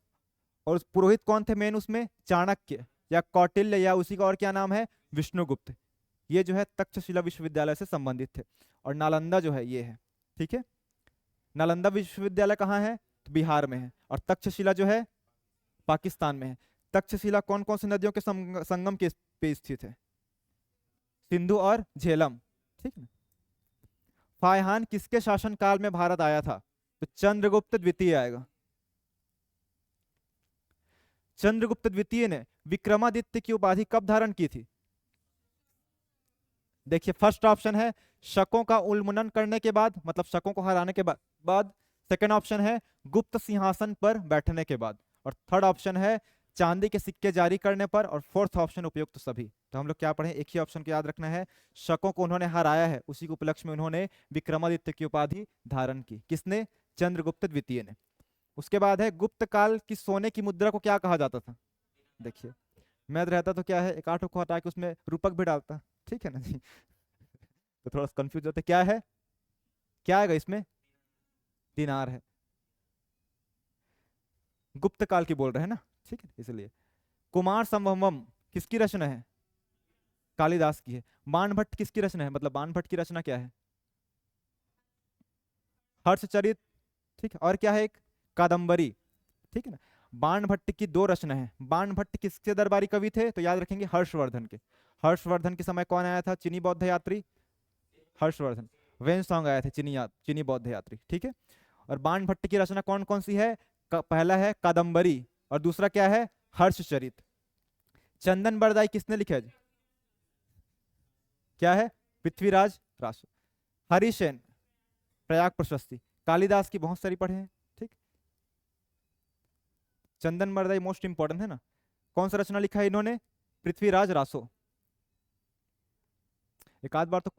और उस पुरोहित कौन थे मेन उसमें? चाणक्य या कौटिल्य या उसी का और क्या नाम है? विष्णुगुप्त। ये जो है तक्षशिला विश्वविद्यालय से संबंधित थे। और नालंदा जो है ये है। ठीक है। नालंदा विश्वविद्यालय कहाँ है? तो बिहार में है। और तक्षशिला जो है पाकिस्तान में है। तक्षशिला कौन कौन सी नदियों के संगम के पे स्थित है? सिंधु और झेलम। ठीक है। फायहान किसके शासन काल में भारत आया था? तो चंद्रगुप्त द्वितीय आएगा। चंद्रगुप्त द्वितीय ने विक्रमादित्य की उपाधि कब धारण की थी? देखिए फर्स्ट ऑप्शन है शकों का उन्मूलन करने के बाद, मतलब शकों को हराने के बाद। सेकंड ऑप्शन है गुप्त सिंहासन पर बैठने के बाद। और थर्ड ऑप्शन है चांदी के सिक्के जारी करने पर। और फोर्थ ऑप्शन उपयुक्त तो सभी। तो हम लोग क्या पढ़े? एक ही ऑप्शन को याद रखना है। शकों को उन्होंने हराया है, उसी के उपलक्ष्य में उन्होंने विक्रमादित्य की उपाधि धारण की। किसने? चंद्रगुप्त द्वितीय ने। उसके बाद है गुप्त काल की सोने की मुद्रा को क्या कहा जाता था? देखिए मैं रहता तो क्या है, एक आठ को हटा के उसमें रूपक भी डालता। ठीक है ना जी। तो थोड़ा कंफ्यूज होते, क्या है, क्या आएगा इसमें? दिनार है। गुप्त काल की बोल रहे हैं ना, ठीक है, इसलिए। कुमार संभवम किसकी रचना है? कालिदास की है। बाणभट्ट किसकी रचना है? मतलब बाणभट्ट की रचना क्या है? हर्षचरित। ठीक है। और क्या है? एक कादंबरी। ठीक है ना। बाणभट्ट की दो रचना है। बाणभट्ट किसके दरबारी कवि थे? तो याद रखेंगे हर्षवर्धन के। हर्षवर्धन के समय कौन आया था चीनी बौद्ध यात्री? हर्षवर्धन। वेन सॉन्ग आया था चीनी बौद्ध यात्री। ठीक है। और बाणभट्ट की रचना कौन कौन सी है? पहला है कादंबरी और दूसरा क्या है? हर्षचरित। चंदन बरदाई किसने लिखा है? क्या है? पृथ्वीराज रासो। हरिसेन प्रयाग प्रशस्ति। कालिदास की बहुत सारी पढ़े हैं। ठीक। चंदन बरदाई मोस्ट इंपॉर्टेंट है ना। कौन सा रचना लिखा है इन्होंने? पृथ्वीराज रासो। एक आध बार तो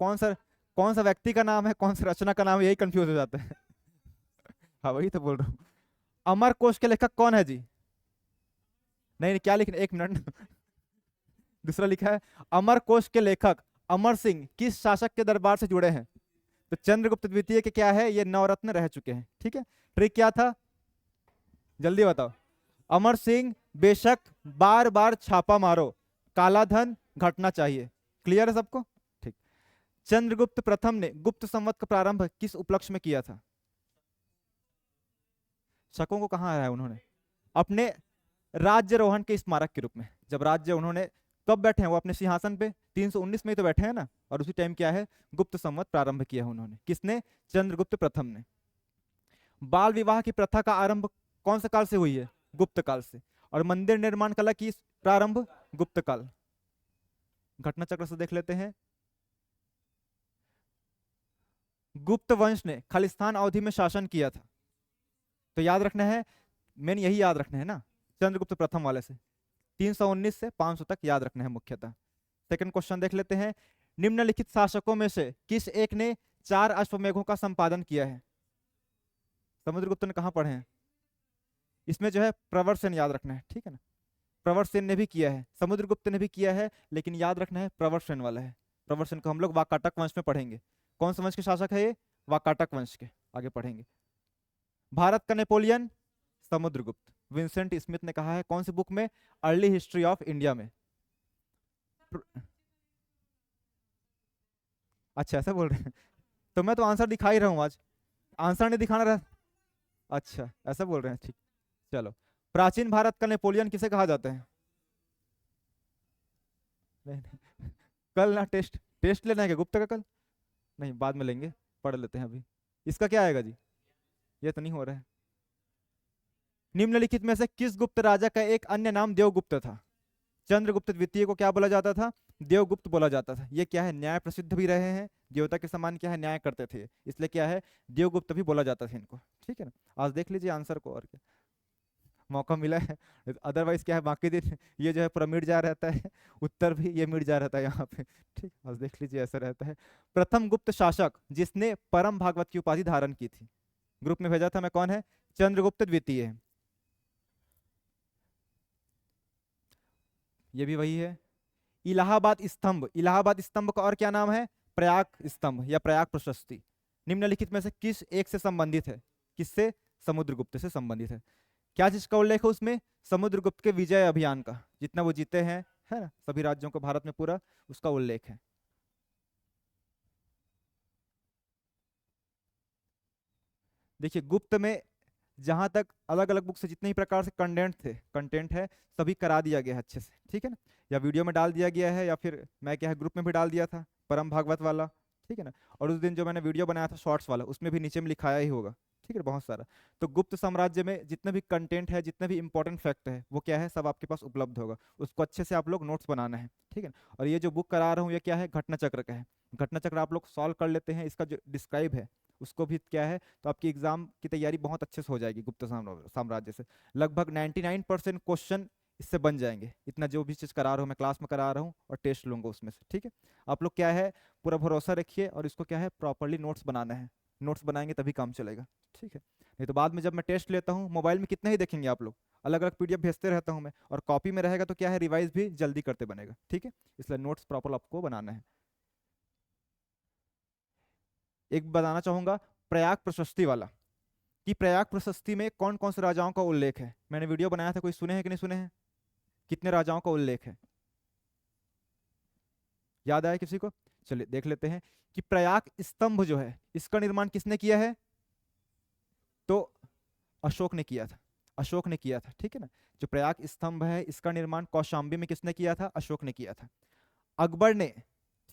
कौन सा व्यक्ति का नाम है, कौन सा रचना का नाम है, यही कंफ्यूज हो जाता है। हाँ वही तो बोल रहा हूँ। अमर कोश के लेखक कौन है जी? नहीं, नहीं क्या लिखना, एक मिनट। दूसरा लिखा है अमर कोश के लेखक अमर सिंह किस शासक के दरबार से जुड़े हैं? तो चंद्रगुप्त द्वितीय के क्या है? ये नवरत्न रह चुके हैं। ठीक है। ट्रिक क्या था? जल्दी बताओ। अमर सिंह बेशक बार बार छापा मारो, काला धन घटना चाहिए। क्लियर है सबको? ठीक। चंद्रगुप्त प्रथम ने गुप्त संवत का प्रारंभ किस उपलक्ष्य में किया था? शकों को कहाँ आया है उन्होंने? अपने राज्यरोहण के स्मारक के रूप में। जब राज्य उन्होंने कब बैठे हैं वो अपने सिंहासन पे? 319 में ही तो बैठे हैं ना। और उसी टाइम क्या है? गुप्त संवत प्रारंभ किया है उन्होंने। किसने? चंद्रगुप्त प्रथम ने। बाल विवाह की प्रथा का आरंभ कौन से काल से हुई है? गुप्त काल से। और मंदिर निर्माण कला की प्रारंभ? गुप्त काल। घटना चक्र से देख लेते हैं। गुप्त वंश ने खालिस्तान अवधि में शासन किया था। तो याद रखना है, मेन यही याद रखना है ना, चंद्रगुप्त प्रथम वाले से 319 से 500 तक याद रखना है मुख्यतः। सेकंड क्वेश्चन देख लेते हैं। निम्नलिखित शासकों में से किस एक ने 4 अश्वमेघों का संपादन किया है? समुद्रगुप्त ने कहाँ पढ़े हैं? इसमें जो है प्रवर सेन याद रखना है। ठीक है ना। प्रवर सेन ने भी किया है, समुद्रगुप्त ने भी किया है, लेकिन याद रखना है प्रवर सेन वाला है। प्रवर सेन को हम लोग वाकाटक वंश में पढ़ेंगे। कौन सा वंश के शासक है ये? वाकाटक वंश के। आगे पढ़ेंगे। भारत का नेपोलियन? समुद्रगुप्त। विंसेंट स्मिथ ने कहा है कौन सी बुक में? अर्ली हिस्ट्री ऑफ इंडिया में। अच्छा ऐसा बोल रहे हैं। तो मैं तो आंसर दिखा ही रहा हूँ आज, आंसर नहीं दिखाना रहा। अच्छा ऐसा बोल रहे हैं, ठीक। चलो, प्राचीन भारत का नेपोलियन किसे कहा जाता है? नहीं, नहीं। कल ना टेस्ट टेस्ट लेना है क्या गुप्ता का कल? नहीं बाद में लेंगे, पढ़ लेते हैं अभी। इसका क्या आएगा जी? ये तो नहीं हो रहा है। निम्नलिखित में से किस गुप्त राजा का एक अन्य नाम देवगुप्त था? चंद्रगुप्त द्वितीय को क्या बोला जाता था? देवगुप्त बोला जाता था। ये क्या है? न्याय प्रसिद्ध भी रहे हैं, देवता के समान क्या है न्याय करते थे, इसलिए क्या है देवगुप्त भी बोला जाता था इनको। ठीक है ना, आज देख लीजिए आंसर को, और क्या मौका मिला है। अदरवाइज क्या है, बाकी दिन ये जो है पूरा मिट जा रहता है, उत्तर भी ये मिट जा रहता है यहाँ पे। ठीक, आज देख लीजिए ऐसा रहता है। प्रथम गुप्त शासक जिसने परम भागवत की उपाधि धारण की थी, ग्रुप में भेजा था मैं, कौन है? चंद्रगुप्त द्वितीय है। ये भी वही है। इलाहाबाद स्तंभ, इलाहाबाद स्तंभ का और क्या नाम है? प्रयाग स्तंभ या प्रयाग प्रशस्ति। निम्नलिखित में से किस एक से संबंधित है? किससे? समुद्रगुप्त से संबंधित है। क्या चीज का उल्लेख है उसमें? समुद्रगुप्त के विजय अभियान का, जितना वो जीते हैं, है ना, सभी राज्यों को भारत में पूरा, उसका उल्लेख है। देखिए गुप्त में जहां तक अलग अलग बुक से जितने ही प्रकार से कंटेंट है, सभी करा दिया गया है अच्छे से, ठीक है ना, या वीडियो में डाल दिया गया है, या फिर मैं क्या है ग्रुप में भी डाल दिया था परम भागवत वाला, ठीक है ना। और उस दिन जो मैंने वीडियो बनाया था शॉर्ट्स वाला, उसमें भी नीचे में लिखाया ही होगा, ठीक है, बहुत सारा। तो गुप्त साम्राज्य में जितने भी कंटेंट है, जितने भी इंपॉर्टेंट फैक्ट है, वो क्या है, सब आपके पास उपलब्ध होगा, उसको अच्छे से आप लोग नोट्स बनाना है, ठीक है। और ये जो बुक करा रहा हूँ, ये क्या है, घटना चक्र का है। घटना चक्र आप लोग सॉल्व कर लेते हैं, इसका जो डिस्क्राइब है उसको भी क्या है, तो आपकी एग्जाम की तैयारी बहुत अच्छे से हो जाएगी गुप्त साम्राज्य से। लगभग 99% क्वेश्चन इससे बन जाएंगे, इतना जो भी चीज़ करा रहा हूँ मैं, क्लास में करा रहा हूँ और टेस्ट लूंगा उसमें से, ठीक है। आप लोग क्या है, पूरा भरोसा रखिए और इसको क्या है, प्रॉपरली नोट्स बनाना है। नोट्स बनाएंगे तभी काम चलेगा, ठीक है। नहीं तो बाद में जब मैं टेस्ट लेता हूँ, मोबाइल में कितना ही देखेंगे आप लोग, अलग अलग पीडीएफ भेजते रहता हूँ मैं, और कॉपी में रहेगा तो क्या है, रिवाइज भी जल्दी करते बनेगा, ठीक है। इसलिए नोट्स प्रॉपर आपको बनाना है। एक बताना चाहूंगा, प्रयाग प्रशस्ति वाला, कि प्रयाग प्रशस्ति में कौन कौन से राजाओं का उल्लेख है। मैंने वीडियो बनाया था, कोई सुने हैं कि नहीं सुने हैं? कितने राजाओं का उल्लेख है, याद आया किसी को? चलिए देख लेते हैं कि प्रयाग स्तंभ जो है, इसका निर्माण किसने किया है? तो अशोक ने किया था, अशोक ने किया था, ठीक है ना। जो प्रयाग स्तंभ है, इसका निर्माण कौशाम्बी में किसने किया था? अशोक ने किया था। अकबर ने,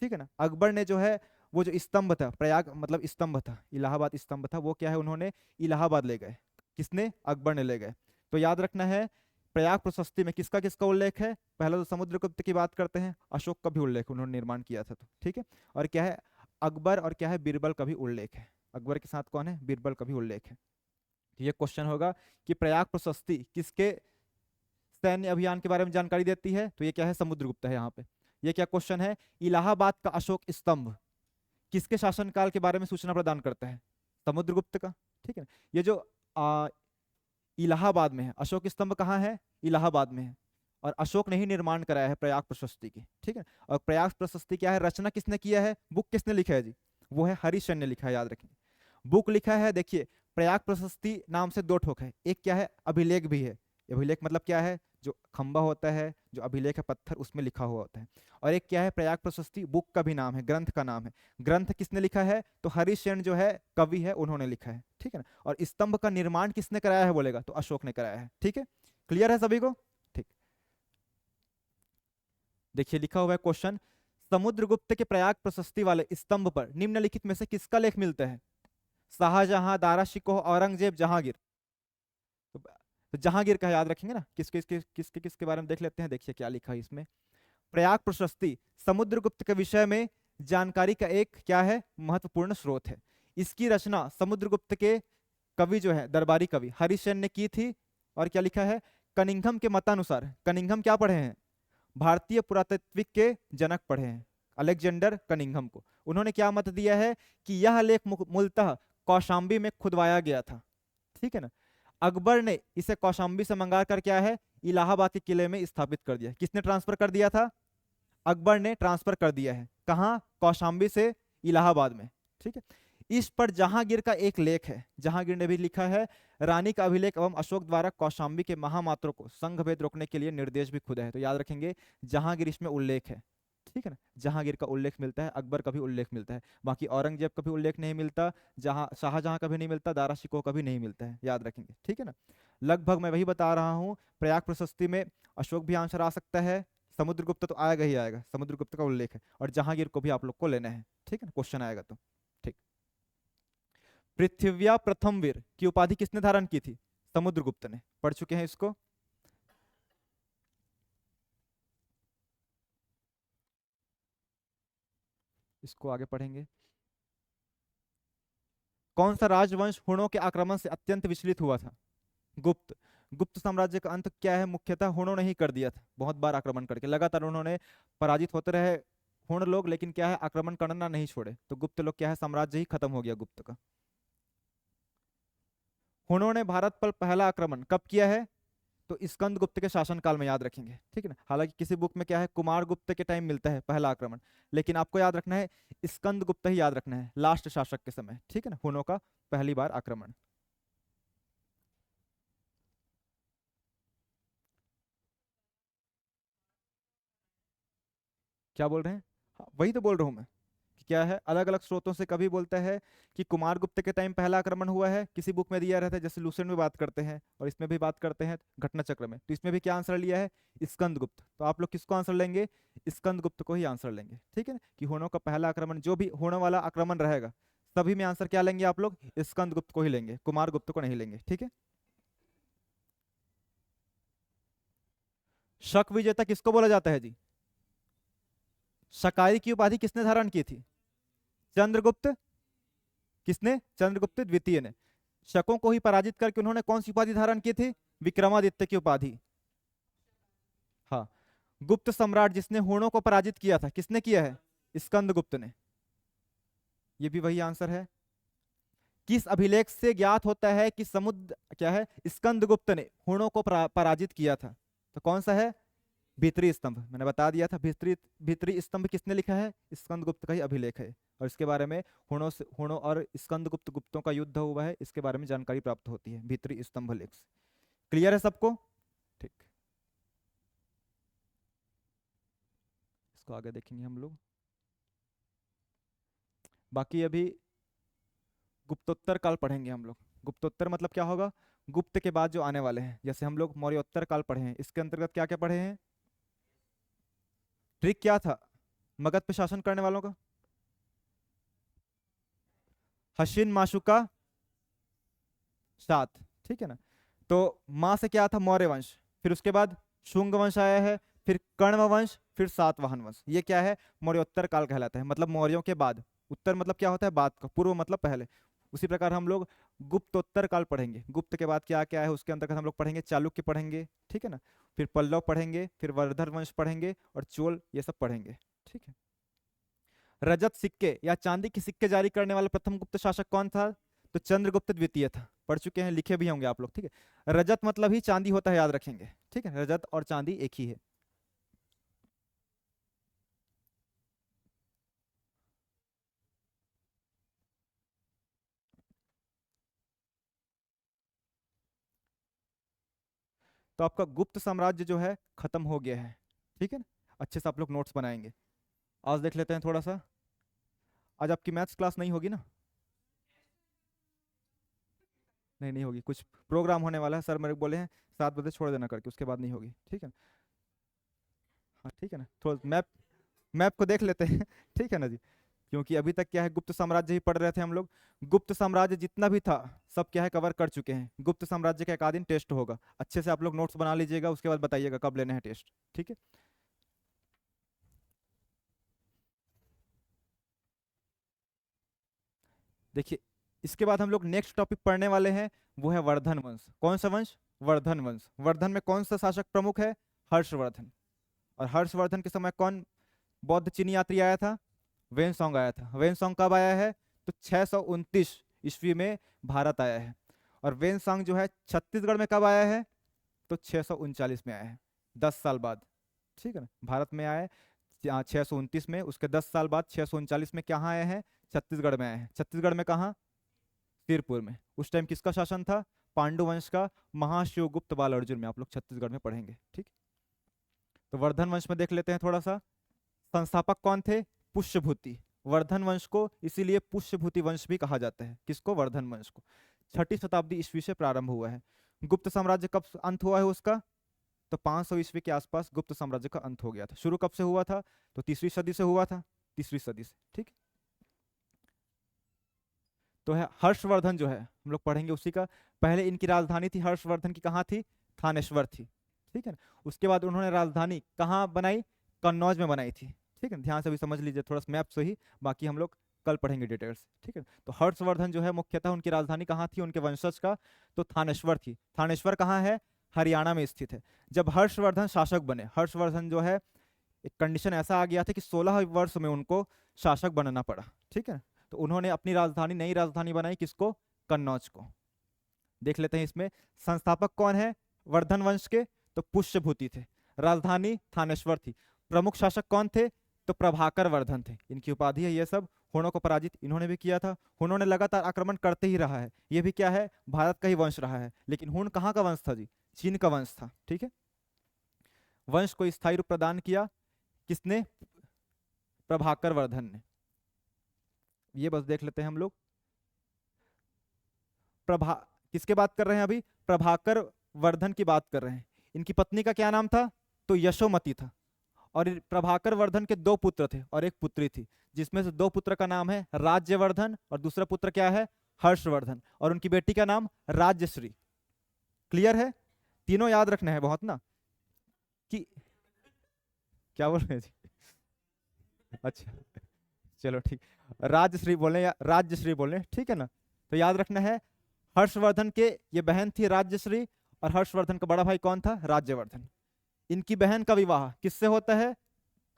ठीक है ना, अकबर ने जो है, वो जो स्तंभ था, प्रयाग मतलब स्तंभ था, इलाहाबाद स्तंभ था, वो क्या है, उन्होंने इलाहाबाद ले गए। किसने? अकबर ने ले गए। तो याद रखना है, प्रयाग प्रशस्ति में किसका किसका उल्लेख है? पहले तो समुद्रगुप्त की बात करते हैं, अशोक का भी उल्लेख, उन्होंने निर्माण किया था, तो ठीक है। और क्या है, अकबर, और क्या है, बीरबल का भी उल्लेख है। अकबर के साथ कौन है? बीरबल का भी उल्लेख है। तो ये क्वेश्चन होगा कि प्रयाग प्रशस्ति किसके सैन्य अभियान के बारे में जानकारी देती है? तो ये क्या है, समुद्रगुप्त है यहाँ पे। ये क्या क्वेश्चन है, इलाहाबाद का अशोक स्तंभ किसके शासनकाल के बारे में सूचना प्रदान करता है? समुद्रगुप्त का, ठीक है। ये जो आ, इलाहाबाद में है, अशोक स्तंभ कहाँ है? इलाहाबाद में है। और अशोक ने ही निर्माण कराया है प्रयाग प्रशस्ति की, ठीक है। और प्रयाग प्रशस्ति क्या है, रचना किसने किया है, बुक किसने लिखा है जी? वो है हरिश्चंद्र ने लिखा है, याद रखिए। बुक लिखा है, देखिए, प्रयाग प्रशस्ति नाम से दो ठोक है, एक क्या है, अभिलेख भी है। अभिलेख मतलब क्या है, जो खंबा होता है, जो अभिलेख है पत्थर, उसमें लिखा हुआ होता है। और एक क्या है, प्रयाग प्रशस्ति बुक का भी नाम है, ग्रंथ का नाम है। ग्रंथ किसने लिखा है? तो हरिश्चंद्र जो है कवि है, उन्होंने लिखा है, ठीक है ना। और स्तंभ का निर्माण किसने कराया है बोलेगा, तो अशोक ने कराया है, ठीक है। क्लियर है सभी को? ठीक। देखिए लिखा हुआ है क्वेश्चन, समुद्रगुप्त के प्रयाग प्रशस्ति वाले स्तंभ पर निम्नलिखित में से किसका लेख मिलता है? शाहजहां, दारा शिकोह, औरंगजेब, जहांगीर। तो, तो जहांगीर का याद रखेंगे ना, किसके बारे में देख लेते हैं। देखिए क्या लिखा है इसमें, प्रयाग प्रशस्ति समुद्रगुप्त के विषय में जानकारी का एक क्या है, महत्वपूर्ण स्रोत है। इसकी रचना समुद्रगुप्त के कवि जो है, दरबारी कवि हरिसेन ने की थी। और क्या लिखा है, कनिंघम के मतानुसार, कनिंघम क्या पढ़े हैं, भारतीय पुरातात्विक के जनक पढ़े हैं, अलेक्जेंडर कनिंघम को। उन्होंने क्या मत दिया है कि यह लेख मूलतः कौशाम्बी में खुदवाया गया था, ठीक है ना। अकबर ने इसे कौशाम्बी से मंगा कर क्या है, इलाहाबाद के किले में स्थापित कर दिया। किसने ट्रांसफर कर दिया था? अकबर ने ट्रांसफर कर दिया है, कहाँ? कौशाम्बी से इलाहाबाद में, ठीक है। इस पर जहांगीर का एक लेख है, जहांगीर ने भी लिखा है, रानी का अभिलेख एवं अशोक द्वारा कौशाम्बी के महामात्रों को संघ भेद रोकने के लिए निर्देश भी खुदा है। तो याद रखेंगे, जहांगीर इसमें उल्लेख है, ठीक है ना। जहांगीर का उल्लेख मिलता है, अकबर का भी उल्लेख मिलता है, बाकी औरंगजेब का भी उल्लेख नहीं मिलता, जहां शाहजहां का भी नहीं मिलता, दारा शिकोह का भी नहीं मिलता है, याद रखेंगे, ठीक है ना। लगभग मैं वही बता रहा हूँ, प्रयाग प्रशस्ति में अशोक भी आंसर आ सकता है, समुद्रगुप्त तो आएगा ही आएगा, समुद्रगुप्त का उल्लेख है, और जहांगीर को भी आप लोग को लेना है, ठीक है, क्वेश्चन आएगा तो। ठीक। पृथ्व्या प्रथम वीर की उपाधि किसने धारण की थी? समुद्रगुप्त ने। पढ़ चुके हैं इसको। इसको आगे पढ़ेंगे। कौन सा राजवंश हुणों के आक्रमण से अत्यंत विचलित हुआ था? गुप्त। गुप्त साम्राज्य का अंत क्या है? मुख्यतः हुणों ने ही कर दिया था, बहुत बार आक्रमण करके लगातार उन्होंने पराजित होते रहे हुण लोग, लेकिन क्या है आक्रमण करना नहीं छोड़े, तो गुप्त लोग क्या है साम्राज्य ही खत्म हो गया गुप्त का। हुणों ने भारत पर पहला आक्रमण कब किया है? तो स्कंद गुप्त के शासनकाल में, याद रखेंगे, ठीक है ना। हालांकि किसी बुक में क्या है कुमार गुप्त के टाइम मिलता है पहला आक्रमण, लेकिन आपको याद रखना है स्कंद गुप्त ही याद रखना है, लास्ट शासक के समय, ठीक है ना, हुणों का पहली बार आक्रमण। क्या बोल रहे हैं? हाँ, वही तो बोल रहा हूँ मैं कि क्या है अलग अलग स्रोतों से कभी बोलता है कि कुमार गुप्त के टाइम पहला आक्रमण हुआ है, किसी बुक में दिया रहता है, जैसे लूसेंट में बात करते हैं और इसमें भी बात करते हैं घटना चक्र में, तो इसमें भी क्या आंसर लिया है? स्कंद गुप्त। तो आप लोग किसको आंसर लेंगे? स्कंद गुप्त को ही आंसर लेंगे, ठीक है ना, कि हुणों का पहला आक्रमण जो भी होने वाला आक्रमण रहेगा सभी में आंसर क्या लेंगे आप लोग? स्कंद गुप्त को ही लेंगे, कुमार गुप्त को नहीं लेंगे, ठीक है। शक विजेता किसको बोला जाता है जी? शकाई की उपाधि किसने धारण की थी? चंद्रगुप्त। किसने? चंद्रगुप्त द्वितीय ने। शकों को ही पराजित करके उन्होंने कौन सी उपाधि धारण की थी? विक्रमादित्य की उपाधि। हाँ। गुप्त सम्राट जिसने हुणों को पराजित किया था, किसने किया है? स्कंदगुप्त ने। ये भी वही आंसर है। किस अभिलेख से ज्ञात होता है कि समुद्र क्या है स्कंदगुप्त ने हुणों को पराजित किया था? तो कौन सा है? भीतरी स्तंभ, मैंने बता दिया था, भीतरी भीतरी स्तंभ किसने लिखा है? स्कंदगुप्त का ही अभिलेख है, और इसके बारे में हुणों और स्कंदगुप्त गुप्तों का युद्ध हुआ है, इसके बारे में जानकारी प्राप्त होती है भीतरी स्तंभ लेख से। क्लियर है सबको? ठीक। इसको आगे देखेंगे हम लोग। बाकी अभी गुप्तोत्तर काल पढ़ेंगे हम लोग। गुप्तोत्तर मतलब क्या होगा? गुप्त के बाद जो आने वाले हैं, जैसे हम लोग मौर्योत्तर काल पढ़े हैं, इसके अंतर्गत क्या क्या पढ़े हैं? ट्रिक क्या था मगध पे शासन करने वालों का? हशिन माशुका सात, ठीक है ना। तो माँ से क्या था? मौर्य वंश, फिर उसके बाद शुंग वंश आया है, फिर कण्व वंश, फिर सातवाहन वंश। ये क्या है? मौर्योत्तर काल कहलाता है, मतलब मौर्यों के बाद। उत्तर मतलब क्या होता है? बाद का। पूर्व मतलब पहले। उसी प्रकार हम लोग गुप्तोत्तर काल पढ़ेंगे। गुप्त के बाद क्या क्या है उसके अंतर्गत हम लोग पढ़ेंगे, चालुक्य पढ़ेंगे, ठीक है ना, फिर पल्लव पढ़ेंगे, फिर वर्धन वंश पढ़ेंगे, और चोल, ये सब पढ़ेंगे, ठीक है। रजत सिक्के या चांदी के सिक्के जारी करने वाला प्रथम गुप्त शासक कौन था? तो चंद्रगुप्त द्वितीय था। पढ़ चुके हैं, लिखे भी होंगे आप लोग, ठीक है। रजत मतलब ही चांदी होता है, याद रखेंगे, ठीक है, रजत और चांदी एक ही है। तो आपका गुप्त साम्राज्य जो है खत्म हो गया है, ठीक है ना। अच्छे से आप लोग नोट्स बनाएंगे। आज देख लेते हैं थोड़ा सा। आज आपकी मैथ्स क्लास नहीं होगी ना? नहीं, नहीं होगी, कुछ प्रोग्राम होने वाला है, सर मेरे को बोले हैं 7 बजे छोड़ देना करके, उसके बाद नहीं होगी, ठीक है ना। हाँ ठीक है ना, थोड़ा मैप मैप को देख लेते हैं ठीक है ना जी। क्योंकि अभी तक क्या है गुप्त साम्राज्य ही पढ़ रहे थे हम लोग। गुप्त साम्राज्य जितना भी था सब क्या है कवर कर चुके हैं। गुप्त साम्राज्य का एक आध दिन टेस्ट होगा, अच्छे से आप लोग नोट्स बना लीजिएगा, उसके बाद बताइएगा कब लेने हैं टेस्ट, ठीक है। देखिए, इसके बाद हम लोग नेक्स्ट टॉपिक पढ़ने वाले हैं, वो है वर्धन वंश। कौन सा वंश? वर्धन वंश। वर्धन में कौन सा शासक प्रमुख है? हर्षवर्धन। और हर्षवर्धन के समय कौन बौद्ध चीनी यात्री आया था? वेनसोंग आया था। वेनसोंग कब आया है? तो 629 ईस्वी में भारत आया है। और वेनसोंग जो है छत्तीसगढ़ में कब आया है? तो 639 में आया है, 10 साल बाद, ठीक है ना, भारत में आया है 629 में। उसके 10 साल बाद 639 में कहाँ आए हैं? छत्तीसगढ़ में आए हैं। छत्तीसगढ़ में कहाँ? सिरपुर में। उस टाइम किसका शासन था? पांडु वंश का। महाशिवगुप्त बाल अर्जुन में आप लोग छत्तीसगढ़ में पढ़ेंगे, ठीक। तो वर्धन वंश में देख लेते हैं थोड़ा सा। संस्थापक कौन थे? पुष्यभूति। वर्धन वंश को इसीलिए पुष्यभूति वंश भी कहा जाता है। किसको? वर्धन वंश को। 6ठी शताब्दी ईस्वी से प्रारंभ हुआ है। गुप्त साम्राज्य कब अंत हुआ है उसका? तो 500 ईस्वी के आसपास गुप्त साम्राज्य का अंत हो गया था। शुरू कब से हुआ था? तो तीसरी सदी से हुआ था, तीसरी सदी से, ठीक। तो है हर्षवर्धन जो है हम लोग पढ़ेंगे उसी का। पहले इनकी राजधानी थी हर्षवर्धन की, कहाँ थी? थानेश्वर थी, ठीक है ना। उसके बाद उन्होंने राजधानी कहाँ बनाई? कन्नौज में बनाई थी, ठीक है। ध्यान से भी समझ लीजिए थोड़ा सा मैप से ही, बाकी हम लोग कल पढ़ेंगे डिटेल्स, ठीक है। तो हर्षवर्धन जो है मुख्यतः उनकी राजधानी कहाँ थी उनके वंशज का, तो थानेश्वर थी। थानेश्वर कहाँ है, हरियाणा में स्थित है। जब हर्षवर्धन शासक बने, हर्षवर्धन जो है एक कंडीशन ऐसा आ गया था कि 16 वर्ष में उनको शासक बनना पड़ा, ठीक है। तो उन्होंने अपनी राजधानी, नई राजधानी बनाई, किसको, कन्नौज को। देख लेते हैं इसमें संस्थापक कौन है वर्धन वंश के, तो पुष्यभूति थे। राजधानी थानेश्वर थी। प्रमुख शासक कौन थे, तो प्रभाकर वर्धन थे, इनकी उपाधि है ये सब। हुणों को पराजित इन्होंने भी किया था। हुणों ने लगातार आक्रमण करते ही रहा है, ये भी क्या है, भारत का ही वंश रहा है। लेकिन हुण कहाँ का वंश था जी, चीन का वंश था, ठीक है। वंश को स्थायी रूप प्रदान किया किसने, प्रभाकर वर्धन ने। ये बस देख लेते हैं हम लोग। प्रभा किसके बात कर रहे हैं अभी, प्रभाकर वर्धन की बात कर रहे हैं। इनकी पत्नी का क्या नाम था, तो यशोमती था। और प्रभाकर वर्धन के दो पुत्र थे और एक पुत्री थी, जिसमें से दो पुत्र का नाम है राज्यवर्धन और दूसरा पुत्र क्या है, हर्षवर्धन। और उनकी बेटी का नाम राज्यश्री। क्लियर है, तीनों याद रखना है बहुत ना, कि क्या बोल रहे हैं जी, अच्छा चलो ठीक, राजश्री बोले या राज्यश्री बोले, ठीक है ना। तो याद रखना है, हर्षवर्धन के ये बहन थी राज्यश्री, और हर्षवर्धन का बड़ा भाई कौन था, राज्यवर्धन। इनकी बहन का विवाह किससे होता है,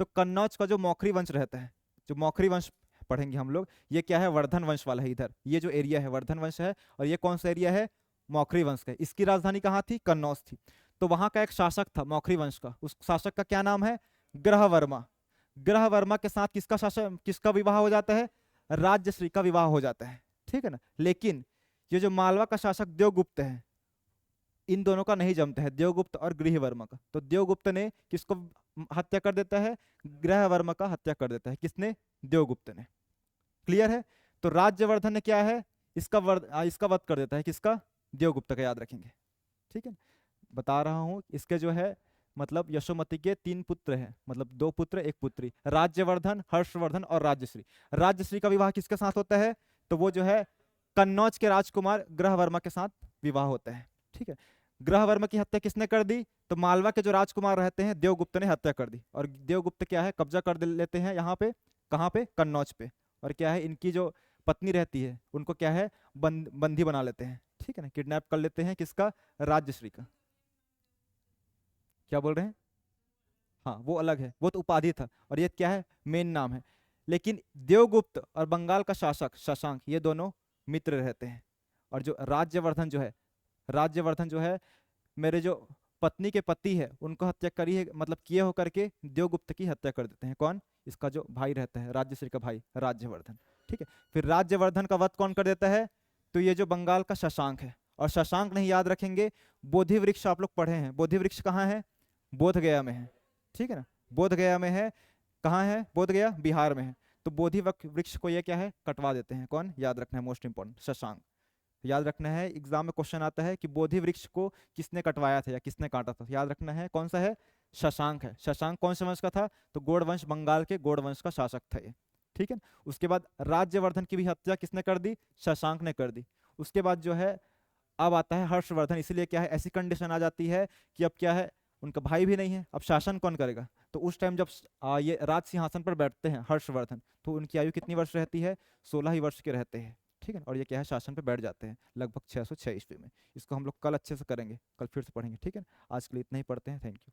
तो कन्नौज का जो मौखरी वंश रहता है, जो मौखरी वंश पढ़ेंगे हम लोग, ये क्या है, वर्धन वंश वाला है। इधर ये जो एरिया है वर्धन वंश है, और ये कौन सा एरिया है, मौखरी वंश का। इसकी राजधानी कहाँ थी, कन्नौज थी। तो वहां का एक शासक था मौखरी वंश का, उस शासक का क्या नाम है, ग्रहवर्मा। ग्रहवर्मा के साथ किसका शासक, किसका विवाह हो जाता है, राज्यश्री का विवाह हो जाता है, ठीक है ना। लेकिन ये जो मालवा का शासक देवगुप्त है, इन दोनों का नहीं जमता है, देवगुप्त और गृहवर्मा का। तो देवगुप्त ने किसको हत्या कर देता है, ग्रहवर्मा का हत्या कर देता है, किसने, देवगुप्त ने। क्लियर है। तो राज्यवर्धन ने क्या है, इसका वध कर देता है, किसका, देवगुप्त का, याद रखेंगे, ठीक है। बता रहा हूं, इसके जो है मतलब यशोमती के 3 पुत्र हैं, मतलब 2 पुत्र 1 पुत्री, राज्यवर्धन, हर्षवर्धन और राज्यश्री। राज्यश्री का विवाह किसके साथ होता है, तो वो जो है कन्नौज के राजकुमार ग्रहवर्मा के साथ विवाह होता है, ठीक है। ग्रहवर्मा की हत्या किसने कर दी, तो मालवा के जो राजकुमार रहते हैं देवगुप्त ने हत्या कर दी। और देवगुप्त क्या है, कब्जा कर लेते हैं यहाँ पे, कहाँ पे, कन्नौज पे। और क्या है, इनकी जो पत्नी रहती है उनको क्या है, बंदी बना लेते हैं, ठीक है ना, किडनैप कर लेते हैं, किसका, राज्यश्री का। क्या बोल रहे हैं, हाँ वो अलग है, वो तो उपाधि था, और ये क्या है, मेन नाम है। लेकिन देवगुप्त और बंगाल का शासक शशांक, ये दोनों मित्र रहते हैं। और जो राज्यवर्धन जो है, राज्यवर्धन जो है मेरे जो पत्नी के पति है उनको हत्या करी है, मतलब किए होकर के देवगुप्त की हत्या कर देते हैं। कौन, इसका जो भाई रहता है राज्यश्री का भाई राज्यवर्धन, ठीक है। फिर राज्यवर्धन का वध कौन कर देता है, तो ये जो बंगाल का शशांक है। और शशांक नहीं याद रखेंगे, बोधि वृक्ष आप लोग पढ़े हैं, बोधि वृक्ष कहाँ है, बोध गया में है, ठीक है ना, बोध गया में है। कहाँ है बोध गया, बिहार में है। तो बोधि वृक्ष को ये क्या है, कटवा देते हैं। कौन, याद रखना है, मोस्ट इंपॉर्टेंट, शशांक। याद रखना है, एग्जाम में क्वेश्चन आता है कि बोधि वृक्ष को किसने कटवाया था या किसने काटा था, याद रखना है कौन सा है, शशांक है। शशांक कौन से वंश का था, तो गौड़ वंश, बंगाल के गौड़ वंश का शासक था ये, ठीक है। उसके बाद राज्यवर्धन की भी हत्या किसने कर दी, शशांक ने कर दी। उसके बाद जो है अब आता है हर्षवर्धन। इसलिए क्या है, ऐसी कंडीशन आ जाती है कि अब क्या है, उनका भाई भी नहीं है, अब शासन कौन करेगा। तो उस टाइम जब ये राज सिंहासन पर बैठते हैं हर्षवर्धन, तो उनकी आयु कितनी वर्ष रहती है, 16 ही वर्ष के रहते हैं, ठीक है। और ये क्या है, शासन पे बैठ जाते हैं लगभग 606 ईस्वी में। इसको हम लोग कल अच्छे से करेंगे, कल फिर से पढ़ेंगे, ठीक है। आज के लिए इतना ही पढ़ते हैं, थैंक यू।